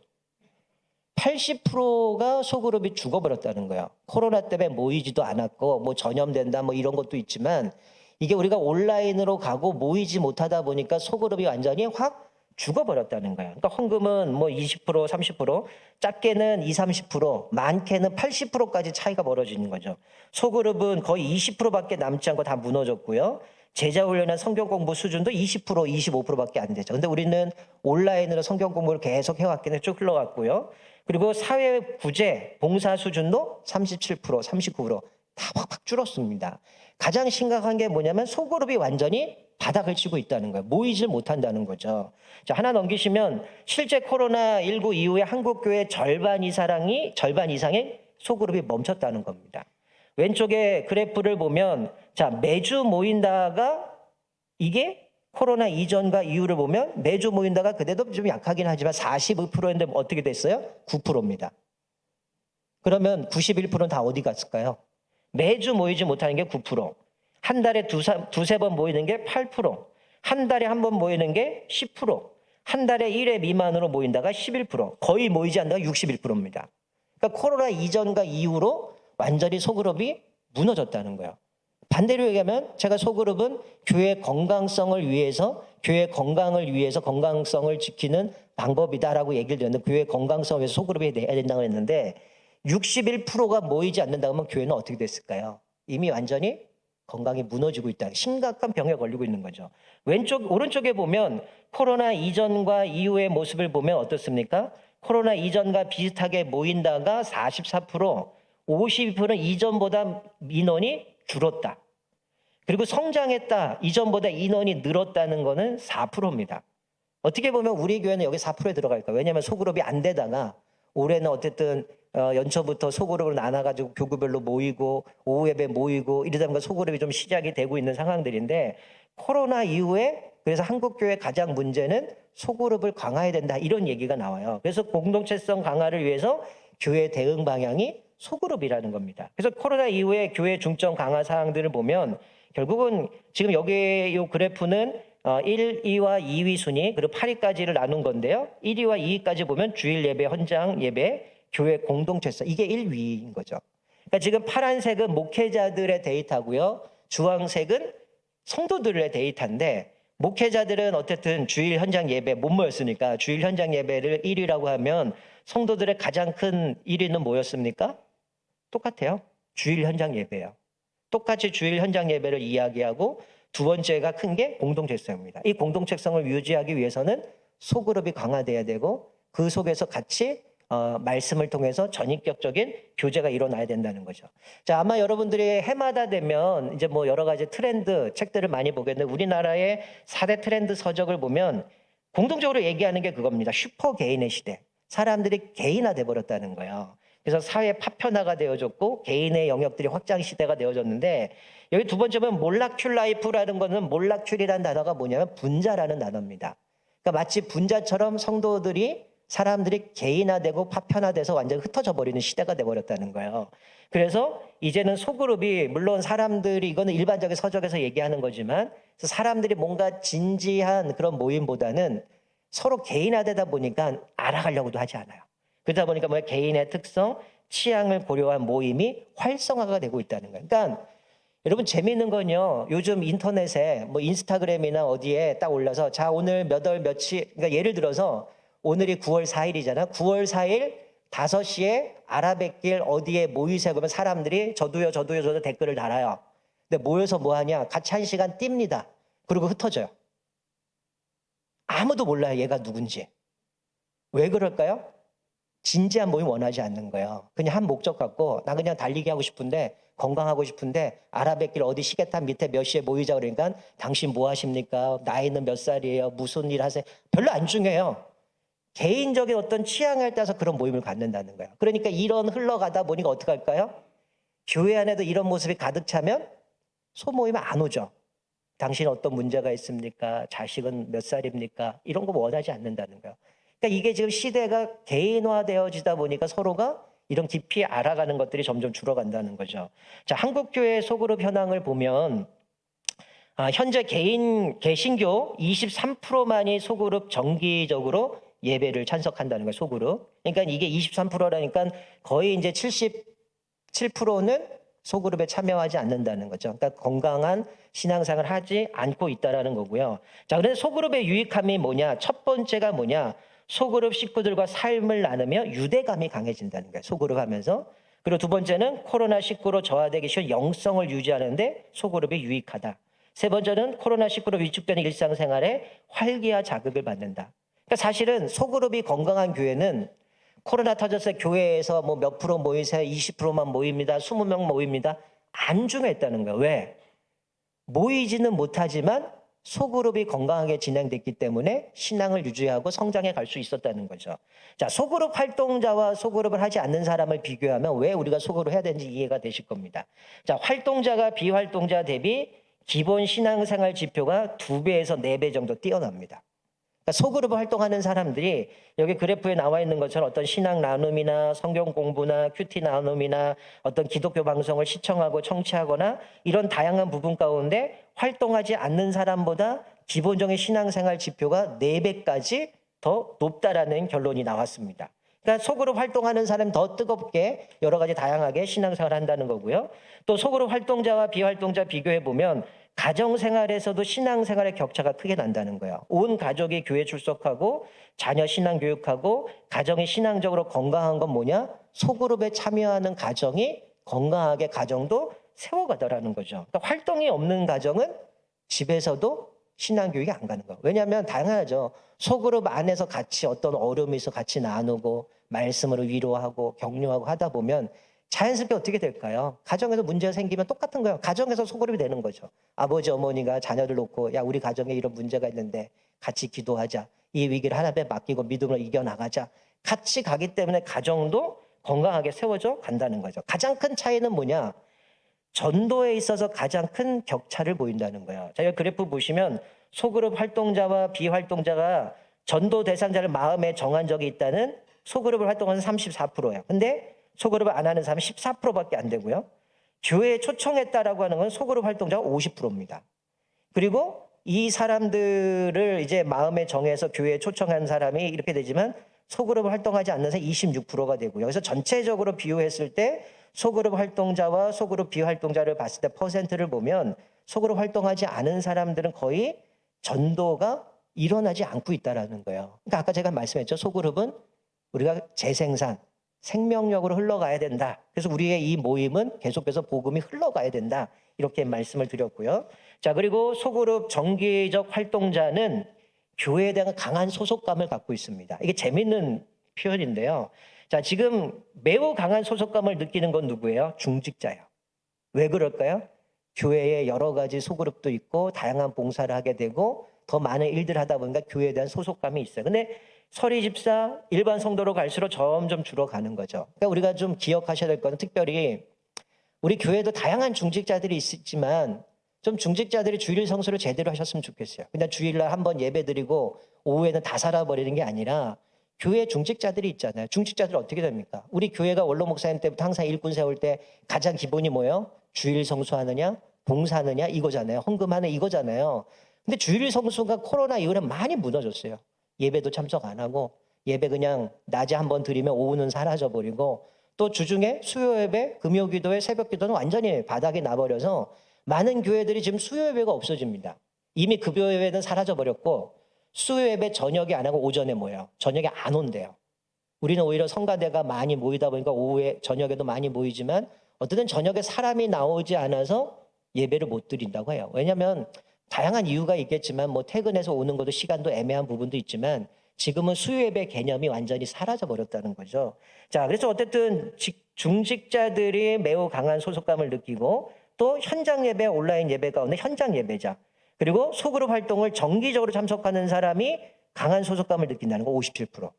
80%가 소그룹이 죽어버렸다는 거예요. 코로나 때문에 모이지도 않았고 뭐 전염된다 뭐 이런 것도 있지만 이게 우리가 온라인으로 가고 모이지 못하다 보니까 소그룹이 완전히 확 죽어버렸다는 거예요. 그러니까 헌금은 뭐 20%, 30%, 작게는 20, 30%, 많게는 80%까지 차이가 벌어지는 거죠. 소그룹은 거의 20%밖에 남지 않고 다 무너졌고요. 제자훈련이나 성경 공부 수준도 20%, 25%밖에 안 되죠. 근데 우리는 온라인으로 성경 공부를 계속 해왔기는 쭉 흘러갔고요. 그리고 사회 구제, 봉사 수준도 37%, 39%다 확 줄었습니다. 가장 심각한 게 뭐냐면 소그룹이 완전히 바닥을 치고 있다는 거예요. 모이질 못한다는 거죠. 자, 하나 넘기시면 실제 코로나19 이후에 한국교회 절반 이상의 소그룹이 멈췄다는 겁니다. 왼쪽에 그래프를 보면 자, 매주 모인다가 이게 코로나 이전과 이후를 보면 매주 모인다가 그래도 좀 약하긴 하지만 45%인데 어떻게 됐어요? 9%입니다. 그러면 91%는 다 어디 갔을까요? 매주 모이지 못하는 게 9%. 한 달에 두세 번 모이는 게 8%. 한 달에 한 번 모이는 게 10%. 한 달에 1회 미만으로 모인다가 11%. 거의 모이지 않다가 61%입니다. 그러니까 코로나 이전과 이후로 완전히 소그룹이 무너졌다는 거예요. 반대로 얘기하면 제가 소그룹은 교회 건강성을 위해서 교회 건강을 위해서 건강성을 지키는 방법이다라고 얘기를 드렸는데 교회 건강성을 위해서 소그룹이 돼야 된다고 했는데 61%가 모이지 않는다고 하면 교회는 어떻게 됐을까요? 이미 완전히 건강이 무너지고 있다. 심각한 병에 걸리고 있는 거죠. 오른쪽에 보면 코로나 이전과 이후의 모습을 보면 어떻습니까? 코로나 이전과 비슷하게 모인다가 44%, 52%는 이전보다 인원이 줄었다. 그리고 성장했다. 이전보다 인원이 늘었다는 거는 4%입니다. 어떻게 보면 우리 교회는 여기 4%에 들어갈 거예요. 왜냐하면 소그룹이 안 되다가 올해는 어쨌든 연초부터 소그룹으로 나눠가지고 교구별로 모이고 오후 예배 모이고 이러다 보니까 소그룹이 좀 시작이 되고 있는 상황들인데 코로나 이후에 그래서 한국교회 가장 문제는 소그룹을 강화해야 된다 이런 얘기가 나와요. 그래서 공동체성 강화를 위해서 교회 대응 방향이 소그룹이라는 겁니다. 그래서 코로나 이후에 교회 중점 강화 사항들을 보면 결국은 지금 여기 이 그래프는 1, 2와 2위 순위 그리고 8위까지를 나눈 건데요. 1위와 2위까지 보면 주일 예배, 헌장 예배, 교회 공동체성 이게 1위인 거죠. 그러니까 지금 파란색은 목회자들의 데이터고요. 주황색은 성도들의 데이터인데 목회자들은 어쨌든 주일 현장 예배 못 모였으니까 주일 현장 예배를 1위라고 하면 성도들의 가장 큰 1위는 뭐였습니까? 똑같아요. 주일 현장 예배예요. 똑같이 주일 현장 예배를 이야기하고 두 번째가 큰 게 공동체성입니다. 이 공동체성을 유지하기 위해서는 소그룹이 강화돼야 되고 그 속에서 같이 말씀을 통해서 전인격적인 교제가 일어나야 된다는 거죠. 자, 아마 여러분들이 해마다 되면 이제 뭐 여러 가지 트렌드 책들을 많이 보겠는데 우리나라의 4대 트렌드 서적을 보면 공동적으로 얘기하는 게 그겁니다. 슈퍼 개인의 시대. 사람들이 개인화돼 버렸다는 거예요. 그래서 사회 파편화가 되어졌고 개인의 영역들이 확장 시대가 되어졌는데 여기 두 번째는 몰라큘 라이프라는 거는 몰라큘이라는 단어가 뭐냐면 분자라는 단어입니다. 그러니까 마치 분자처럼 성도들이 사람들이 개인화되고 파편화돼서 완전히 흩어져 버리는 시대가 돼버렸다는 거예요. 그래서 이제는 소그룹이 물론 사람들이 이거는 일반적인 서적에서 얘기하는 거지만 사람들이 뭔가 진지한 그런 모임보다는 서로 개인화되다 보니까 알아가려고도 하지 않아요. 그러다 보니까 뭐 개인의 특성, 취향을 고려한 모임이 활성화가 되고 있다는 거예요. 그러니까 여러분 재미있는 건요. 요즘 인터넷에 뭐 인스타그램이나 어디에 딱 올라서 자 오늘 몇 월 며칠 그러니까 예를 들어서 오늘이 9월 4일이잖아. 9월 4일 5시에 아라뱃길 어디에 모이세요. 그러면 사람들이 저도요 댓글을 달아요. 근데 모여서 뭐 하냐? 같이 1시간 띱니다. 그리고 흩어져요. 아무도 몰라요. 얘가 누군지. 왜 그럴까요? 진지한 모임 원하지 않는 거예요. 그냥 한 목적 갖고 나 그냥 달리기 하고 싶은데 건강하고 싶은데 아라뱃길 어디 시계탑 밑에 몇 시에 모이자 그러니까 당신 뭐 하십니까? 나이는 몇 살이에요? 무슨 일 하세요? 별로 안 중요해요. 개인적인 어떤 취향에 따라서 그런 모임을 갖는다는 거예요. 그러니까 이런 흘러가다 보니까 어떻게 할까요? 교회 안에도 이런 모습이 가득 차면 소모임은 안 오죠. 당신 어떤 문제가 있습니까? 자식은 몇 살입니까? 이런 거 원하지 않는다는 거예요. 그러니까 이게 지금 시대가 개인화되어지다 보니까 서로가 이런 깊이 알아가는 것들이 점점 줄어간다는 거죠. 자, 한국교회 소그룹 현황을 보면 현재 개신교 23%만이 소그룹 정기적으로 예배를 참석한다는 거예요. 소그룹. 그러니까 이게 23%라니까 거의 이제 77%는 소그룹에 참여하지 않는다는 거죠. 그러니까 건강한 신앙생활을 하지 않고 있다라는 거고요. 자, 그래서 소그룹의 유익함이 뭐냐? 첫 번째가 뭐냐? 소그룹 식구들과 삶을 나누며 유대감이 강해진다는 거예요. 소그룹 하면서. 그리고 두 번째는 코로나19로 저하되기 쉬운 영성을 유지하는데 소그룹이 유익하다. 세 번째는 코로나19로 위축되는 일상생활에 활기와 자극을 받는다. 그러니까 사실은 소그룹이 건강한 교회는 코로나 터져서 교회에서 뭐 몇 프로 모이세요? 20%만 모입니다. 20명 모입니다. 안 중요했다는 거예요. 왜? 모이지는 못하지만 소그룹이 건강하게 진행됐기 때문에 신앙을 유지하고 성장해 갈 수 있었다는 거죠. 자, 소그룹 활동자와 소그룹을 하지 않는 사람을 비교하면 왜 우리가 소그룹을 해야 되는지 이해가 되실 겁니다. 자, 활동자가 비활동자 대비 기본 신앙생활 지표가 2배에서 4배 정도 뛰어납니다. 그러니까 소그룹을 활동하는 사람들이 여기 그래프에 나와 있는 것처럼 어떤 신앙 나눔이나 성경 공부나 큐티 나눔이나 어떤 기독교 방송을 시청하고 청취하거나 이런 다양한 부분 가운데 활동하지 않는 사람보다 기본적인 신앙생활 지표가 4배까지 더 높다라는 결론이 나왔습니다. 그러니까 소그룹 활동하는 사람이 더 뜨겁게 여러 가지 다양하게 신앙생활을 한다는 거고요. 또 소그룹 활동자와 비활동자 비교해 보면 가정생활에서도 신앙생활의 격차가 크게 난다는 거예요. 온 가족이 교회 출석하고 자녀 신앙 교육하고 가정이 신앙적으로 건강한 건 뭐냐? 소그룹에 참여하는 가정이 건강하게 가정도 세워가더라는 거죠. 그러니까 활동이 없는 가정은 집에서도 신앙 교육이 안 가는 거예요. 왜냐하면 당연하죠. 소그룹 안에서 같이 어떤 어려움이 있어 같이 나누고 말씀으로 위로하고 격려하고 하다 보면 자연스럽게 어떻게 될까요? 가정에서 문제가 생기면 똑같은 거예요. 가정에서 소그룹이 되는 거죠. 아버지, 어머니가 자녀를 놓고 야 우리 가정에 이런 문제가 있는데 같이 기도하자. 이 위기를 하나님께 맡기고 믿음으로 이겨나가자. 같이 가기 때문에 가정도 건강하게 세워져 간다는 거죠. 가장 큰 차이는 뭐냐? 전도에 있어서 가장 큰 격차를 보인다는 거예요. 자, 이 그래프 보시면 소그룹 활동자와 비활동자가 전도 대상자를 마음에 정한 적이 있다는 소그룹을 활동하는 34%예요. 근데 소그룹을 안 하는 사람은 14%밖에 안 되고요. 교회에 초청했다라고 하는 건 소그룹 활동자가 50%입니다. 그리고 이 사람들을 이제 마음에 정해서 교회에 초청한 사람이 이렇게 되지만 소그룹을 활동하지 않는 사람이 26%가 되고요. 그래서 전체적으로 비교했을 때 소그룹 활동자와 소그룹 비활동자를 봤을 때 퍼센트를 보면 소그룹 활동하지 않은 사람들은 거의 전도가 일어나지 않고 있다라는 거예요. 그러니까 아까 제가 말씀했죠. 소그룹은 우리가 재생산, 생명력으로 흘러가야 된다. 그래서 우리의 이 모임은 계속해서 복음이 흘러가야 된다. 이렇게 말씀을 드렸고요. 자, 그리고 소그룹 정기적 활동자는 교회에 대한 강한 소속감을 갖고 있습니다. 이게 재밌는 표현인데요. 자, 지금 매우 강한 소속감을 느끼는 건 누구예요? 중직자예요. 왜 그럴까요? 교회에 여러 가지 소그룹도 있고 다양한 봉사를 하게 되고 더 많은 일들을 하다 보니까 교회에 대한 소속감이 있어요. 근데 서리 집사, 일반 성도로 갈수록 점점 줄어가는 거죠. 그러니까 우리가 좀 기억하셔야 될 건 특별히 우리 교회도 다양한 중직자들이 있지만 좀 중직자들이 주일 성수를 제대로 하셨으면 좋겠어요. 그냥 주일날 한번 예배드리고 오후에는 다 살아버리는 게 아니라 교회 중직자들이 있잖아요. 중직자들 어떻게 됩니까? 우리 교회가 원로 목사님 때부터 항상 일꾼 세울 때 가장 기본이 뭐예요? 주일 성수하느냐, 봉사하느냐 이거잖아요. 헌금하는 이거잖아요. 근데 주일 성수가 코로나 이후에 많이 무너졌어요. 예배도 참석 안 하고 예배 그냥 낮에 한번 드리면 오후는 사라져 버리고 또 주중에 수요 예배, 금요 기도회, 새벽 기도는 완전히 바닥에 나버려서 많은 교회들이 지금 수요 예배가 없어집니다. 이미 급여 예배는 사라져 버렸고 수요 예배 저녁에 안 하고 오전에 모여요. 저녁에 안 온대요. 우리는 오히려 성가대가 많이 모이다 보니까 오후에 저녁에도 많이 모이지만 어쨌든 저녁에 사람이 나오지 않아서 예배를 못 드린다고 해요. 왜냐하면 다양한 이유가 있겠지만 뭐 퇴근해서 오는 것도 시간도 애매한 부분도 있지만 지금은 수요 예배 개념이 완전히 사라져 버렸다는 거죠. 자, 그래서 어쨌든 중직자들이 매우 강한 소속감을 느끼고 또 현장 예배, 온라인 예배 가운데 현장 예배자 그리고 소그룹 활동을 정기적으로 참석하는 사람이 강한 소속감을 느낀다는 거 57%.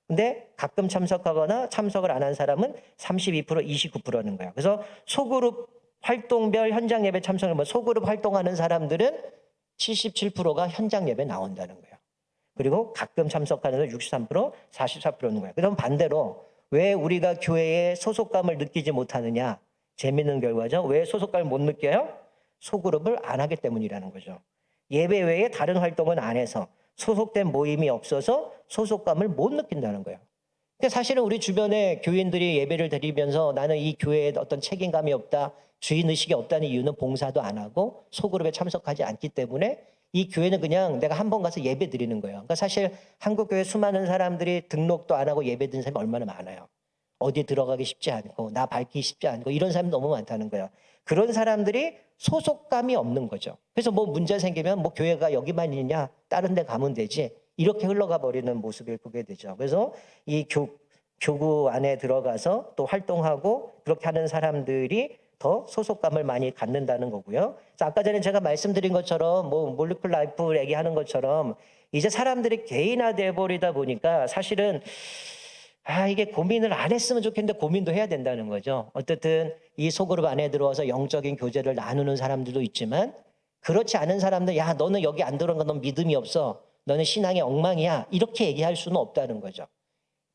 근데 가끔 참석하거나 참석을 안 한 사람은 32%, 29%라는 거예요. 그래서 소그룹 활동별 현장 예배 참석을 뭐 소그룹 활동하는 사람들은 77%가 현장 예배 나온다는 거예요. 그리고 가끔 참석하는 건 63%, 44%는 거예요. 그럼 반대로 왜 우리가 교회에 소속감을 느끼지 못하느냐? 재밌는 결과죠. 왜 소속감을 못 느껴요? 소그룹을 안 하기 때문이라는 거죠. 예배 외에 다른 활동은 안 해서 소속된 모임이 없어서 소속감을 못 느낀다는 거예요. 그러니까 사실은 우리 주변에 교인들이 예배를 드리면서 나는 이 교회에 어떤 책임감이 없다, 주인의식이 없다는 이유는 봉사도 안 하고 소그룹에 참석하지 않기 때문에 이 교회는 그냥 내가 한 번 가서 예배 드리는 거예요. 그러니까 사실 한국교회 수많은 사람들이 등록도 안 하고 예배 드리는 사람이 얼마나 많아요. 어디 들어가기 쉽지 않고 나 밝히기 쉽지 않고 이런 사람이 너무 많다는 거예요. 그런 사람들이 소속감이 없는 거죠. 그래서 뭐 문제 생기면 뭐 교회가 여기만 있냐 다른 데 가면 되지 이렇게 흘러가 버리는 모습을 보게 되죠. 그래서 이 교구 안에 들어가서 또 활동하고 그렇게 하는 사람들이 더 소속감을 많이 갖는다는 거고요. 아까 전에 제가 말씀드린 것처럼 뭐 몰리쿨 라이프 얘기하는 것처럼 이제 사람들이 개인화돼 버리다 보니까 사실은 이게 고민을 안 했으면 좋겠는데 고민도 해야 된다는 거죠. 어쨌든 이 소그룹 안에 들어와서 영적인 교제를 나누는 사람들도 있지만 그렇지 않은 사람들 야 너는 여기 안 들어간 건 넌 믿음이 없어. 너는 신앙이 엉망이야. 이렇게 얘기할 수는 없다는 거죠.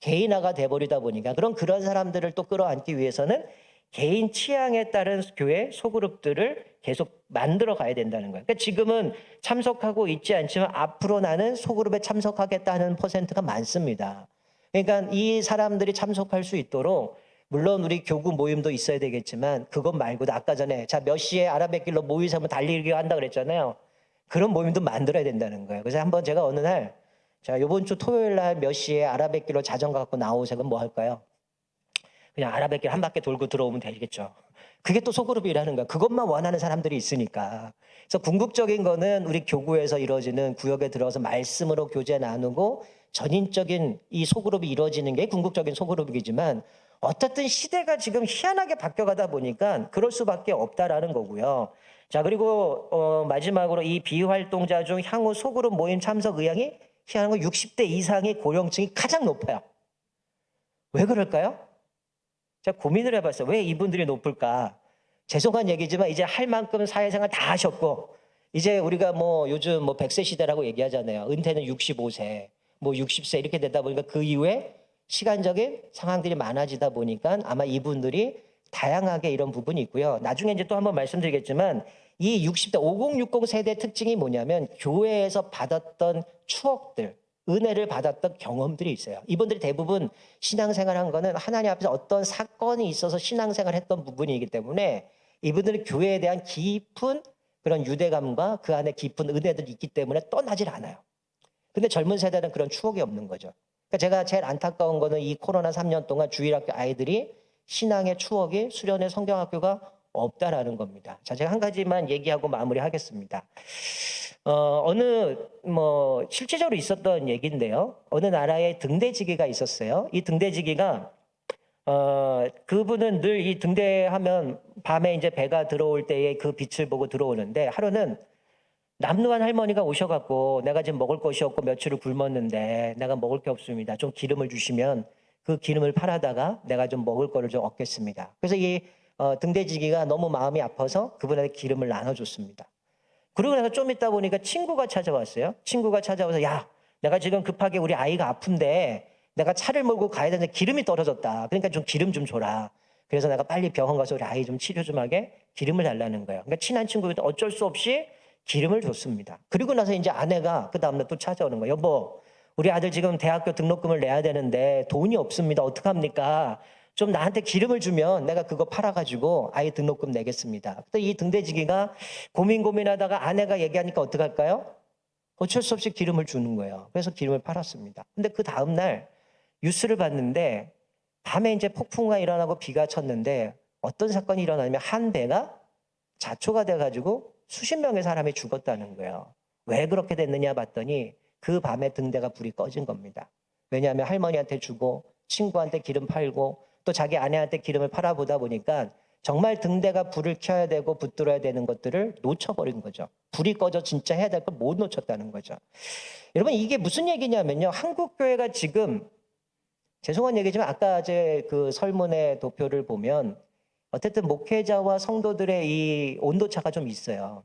개인화가 돼버리다 보니까 그런 사람들을 또 끌어안기 위해서는 개인 취향에 따른 교회 소그룹들을 계속 만들어 가야 된다는 거예요. 그러니까 지금은 참석하고 있지 않지만 앞으로 나는 소그룹에 참석하겠다는 퍼센트가 많습니다. 그러니까 이 사람들이 참석할 수 있도록 물론 우리 교구 모임도 있어야 되겠지만 그것 말고도 아까 전에 자 몇 시에 아라뱃길로 모이서 한번 달리기 한다 그랬잖아요. 그런 모임도 만들어야 된다는 거예요. 그래서 한번 제가 어느 날 자 이번 주 토요일 날 몇 시에 아라뱃길로 자전거 갖고 나오세요. 그럼 뭐 할까요? 그냥 아라뱃길 한 바퀴 돌고 들어오면 되겠죠. 그게 또 소그룹이라는 거야. 그것만 원하는 사람들이 있으니까. 그래서 궁극적인 거는 우리 교구에서 이루어지는 구역에 들어서 말씀으로 교제 나누고 전인적인 이 소그룹이 이루어지는 게 궁극적인 소그룹이지만 어쨌든 시대가 지금 희한하게 바뀌어가다 보니까 그럴 수밖에 없다라는 거고요. 자 그리고 마지막으로 이 비활동자 중 향후 소그룹 모임 참석 의향이 희한한 건 60대 이상의 고령층이 가장 높아요. 왜 그럴까요? 제가 고민을 해봤어요. 왜 이분들이 높을까? 죄송한 얘기지만 이제 할 만큼 사회생활 다 하셨고 이제 우리가 뭐 요즘 뭐 100세 시대라고 얘기하잖아요. 은퇴는 65세, 뭐 60세 이렇게 되다 보니까 그 이후에 시간적인 상황들이 많아지다 보니까 아마 이분들이 다양하게 이런 부분이 있고요. 나중에 이제 또 한번 말씀드리겠지만 이 60대 5060 세대 특징이 뭐냐면 교회에서 받았던 추억들, 은혜를 받았던 경험들이 있어요. 이분들이 대부분 신앙생활한 거는 하나님 앞에서 어떤 사건이 있어서 신앙생활했던 부분이기 때문에 이분들은 교회에 대한 깊은 그런 유대감과 그 안에 깊은 은혜들이 있기 때문에 떠나질 않아요. 근데 젊은 세대는 그런 추억이 없는 거죠. 그러니까 제가 제일 안타까운 거는 이 코로나 3년 동안 주일학교 아이들이 신앙의 추억이 수련회 성경학교가 없다라는 겁니다. 자, 제가 한 가지만 얘기하고 마무리하겠습니다. 어느 실제적으로 있었던 얘기인데요. 어느 나라에 등대지기가 있었어요. 이 등대지기가 그분은 늘 이 등대하면 밤에 이제 배가 들어올 때에 그 빛을 보고 들어오는데 하루는 남루한 할머니가 오셔갖고 내가 지금 먹을 것이 없고 며칠을 굶었는데 내가 먹을 게 없습니다. 좀 기름을 주시면 그 기름을 팔아다가 내가 좀 먹을 거를 좀 얻겠습니다. 그래서 이 등대지기가 너무 마음이 아파서 그분한테 기름을 나눠줬습니다. 그러고 나서 좀 있다 보니까 친구가 찾아왔어요. 친구가 찾아와서 야, 내가 지금 급하게 우리 아이가 아픈데 내가 차를 몰고 가야 되는데 기름이 떨어졌다. 그러니까 좀 기름 좀 줘라. 그래서 내가 빨리 병원 가서 우리 아이 좀 치료 좀 하게 기름을 달라는 거예요. 그러니까 친한 친구도 어쩔 수 없이 기름을 줬습니다. 그리고 나서 이제 아내가 그 다음날 또 찾아오는 거예요. 여보, 우리 아들 지금 대학교 등록금을 내야 되는데 돈이 없습니다. 어떡합니까? 좀 나한테 기름을 주면 내가 그거 팔아가지고 아이 등록금 내겠습니다. 그때 이 등대지기가 고민하다가 아내가 얘기하니까 어떡할까요? 어쩔 수 없이 기름을 주는 거예요. 그래서 기름을 팔았습니다. 근데 그 다음날 뉴스를 봤는데 밤에 이제 폭풍우가 일어나고 비가 쳤는데 어떤 사건이 일어나냐면 한 배가 자초가 돼가지고 수십 명의 사람이 죽었다는 거예요. 왜 그렇게 됐느냐 봤더니 그 밤에 등대가 불이 꺼진 겁니다. 왜냐하면 할머니한테 주고 친구한테 기름 팔고 또 자기 아내한테 기름을 팔아보다 보니까 정말 등대가 불을 켜야 되고 붙들어야 되는 것들을 놓쳐버린 거죠. 불이 꺼져 진짜 해야 될 걸 못 놓쳤다는 거죠. 여러분 이게 무슨 얘기냐면요. 한국교회가 지금 죄송한 얘기지만 아까 제 그 설문의 도표를 보면 어쨌든 목회자와 성도들의 이 온도차가 좀 있어요.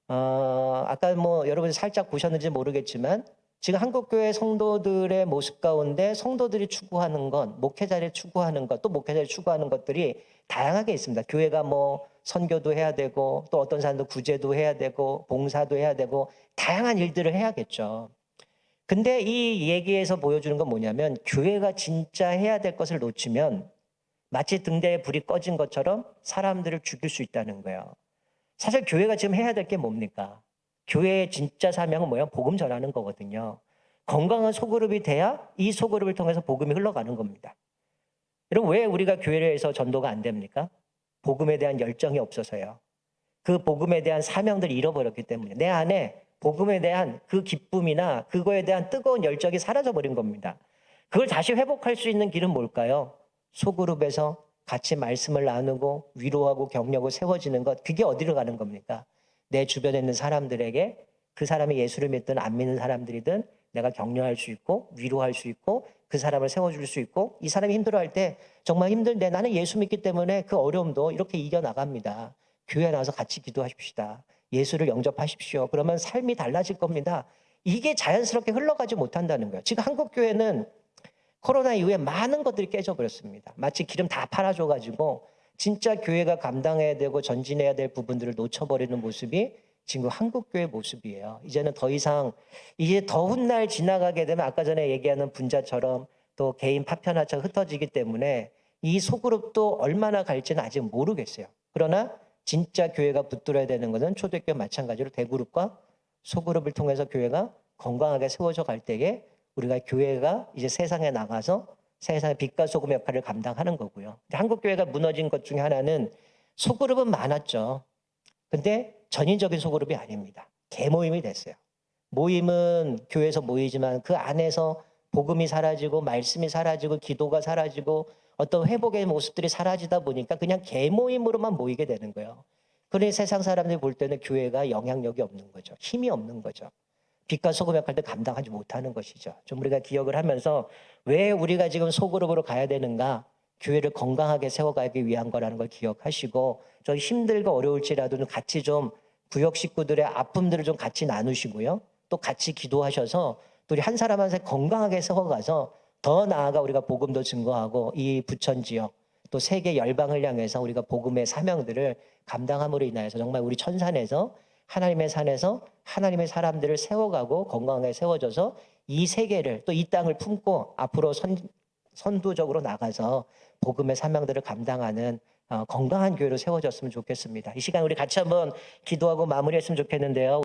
아까 여러분이 살짝 보셨는지 모르겠지만 지금 한국교회 성도들의 모습 가운데 성도들이 추구하는 건 목회자를 추구하는 것, 또 목회자를 추구하는 것들이 다양하게 있습니다. 교회가 선교도 해야 되고 또 어떤 사람도 구제도 해야 되고 봉사도 해야 되고 다양한 일들을 해야겠죠. 근데 이 얘기에서 보여주는 건 뭐냐면 교회가 진짜 해야 될 것을 놓치면 마치 등대에 불이 꺼진 것처럼 사람들을 죽일 수 있다는 거예요. 사실 교회가 지금 해야 될 게 뭡니까? 교회의 진짜 사명은 뭐예요? 복음 전하는 거거든요. 건강한 소그룹이 돼야 이 소그룹을 통해서 복음이 흘러가는 겁니다. 여러분 왜 우리가 교회에서 전도가 안 됩니까? 복음에 대한 열정이 없어서요. 그 복음에 대한 사명들을 잃어버렸기 때문에 내 안에 복음에 대한 그 기쁨이나 그거에 대한 뜨거운 열정이 사라져버린 겁니다. 그걸 다시 회복할 수 있는 길은 뭘까요? 소그룹에서 같이 말씀을 나누고 위로하고 격려하고 세워지는 것, 그게 어디로 가는 겁니까? 내 주변에 있는 사람들에게 그 사람이 예수를 믿든 안 믿는 사람들이든 내가 격려할 수 있고 위로할 수 있고 그 사람을 세워줄 수 있고 이 사람이 힘들어할 때 정말 힘든데 나는 예수 믿기 때문에 그 어려움도 이렇게 이겨나갑니다. 교회 나와서 같이 기도하십시다. 예수를 영접하십시오. 그러면 삶이 달라질 겁니다. 이게 자연스럽게 흘러가지 못한다는 거예요. 지금 한국 교회는 코로나 이후에 많은 것들이 깨져버렸습니다. 마치 기름 다 팔아줘가지고 진짜 교회가 감당해야 되고 전진해야 될 부분들을 놓쳐버리는 모습이 지금 한국교회 모습이에요. 이제는 더 이상 이제 더운 날 지나가게 되면 아까 전에 얘기하는 분자처럼 또 개인 파편화처럼 흩어지기 때문에 이 소그룹도 얼마나 갈지는 아직 모르겠어요. 그러나 진짜 교회가 붙들어야 되는 것은 초대교회 마찬가지로 대그룹과 소그룹을 통해서 교회가 건강하게 세워져 갈 때에 우리가 교회가 이제 세상에 나가서 세상의 빛과 소금 역할을 감당하는 거고요. 한국 교회가 무너진 것 중에 하나는 소그룹은 많았죠. 근데 전인적인 소그룹이 아닙니다. 개모임이 됐어요. 모임은 교회에서 모이지만 그 안에서 복음이 사라지고 말씀이 사라지고 기도가 사라지고 어떤 회복의 모습들이 사라지다 보니까 그냥 개모임으로만 모이게 되는 거예요. 그러니 세상 사람들이 볼 때는 교회가 영향력이 없는 거죠. 힘이 없는 거죠. 빛과 소금 역할을 감당하지 못하는 것이죠. 좀 우리가 기억을 하면서 왜 우리가 지금 소그룹으로 가야 되는가? 교회를 건강하게 세워가기 위한 거라는 걸 기억하시고 저 힘들고 어려울지라도 같이 좀 구역 식구들의 아픔들을 좀 같이 나누시고요. 또 같이 기도하셔서 또 우리 한 사람 한 사람 건강하게 세워가서 더 나아가 우리가 복음도 증거하고 이 부천 지역 또 세계 열방을 향해서 우리가 복음의 사명들을 감당함으로 인하여서 정말 우리 천산에서 하나님의 산에서 하나님의 사람들을 세워가고 건강하게 세워져서 이 세계를 또 이 땅을 품고 앞으로 선두적으로 나가서 복음의 사명들을 감당하는 건강한 교회로 세워졌으면 좋겠습니다. 이 시간 우리 같이 한번 기도하고 마무리했으면 좋겠는데요.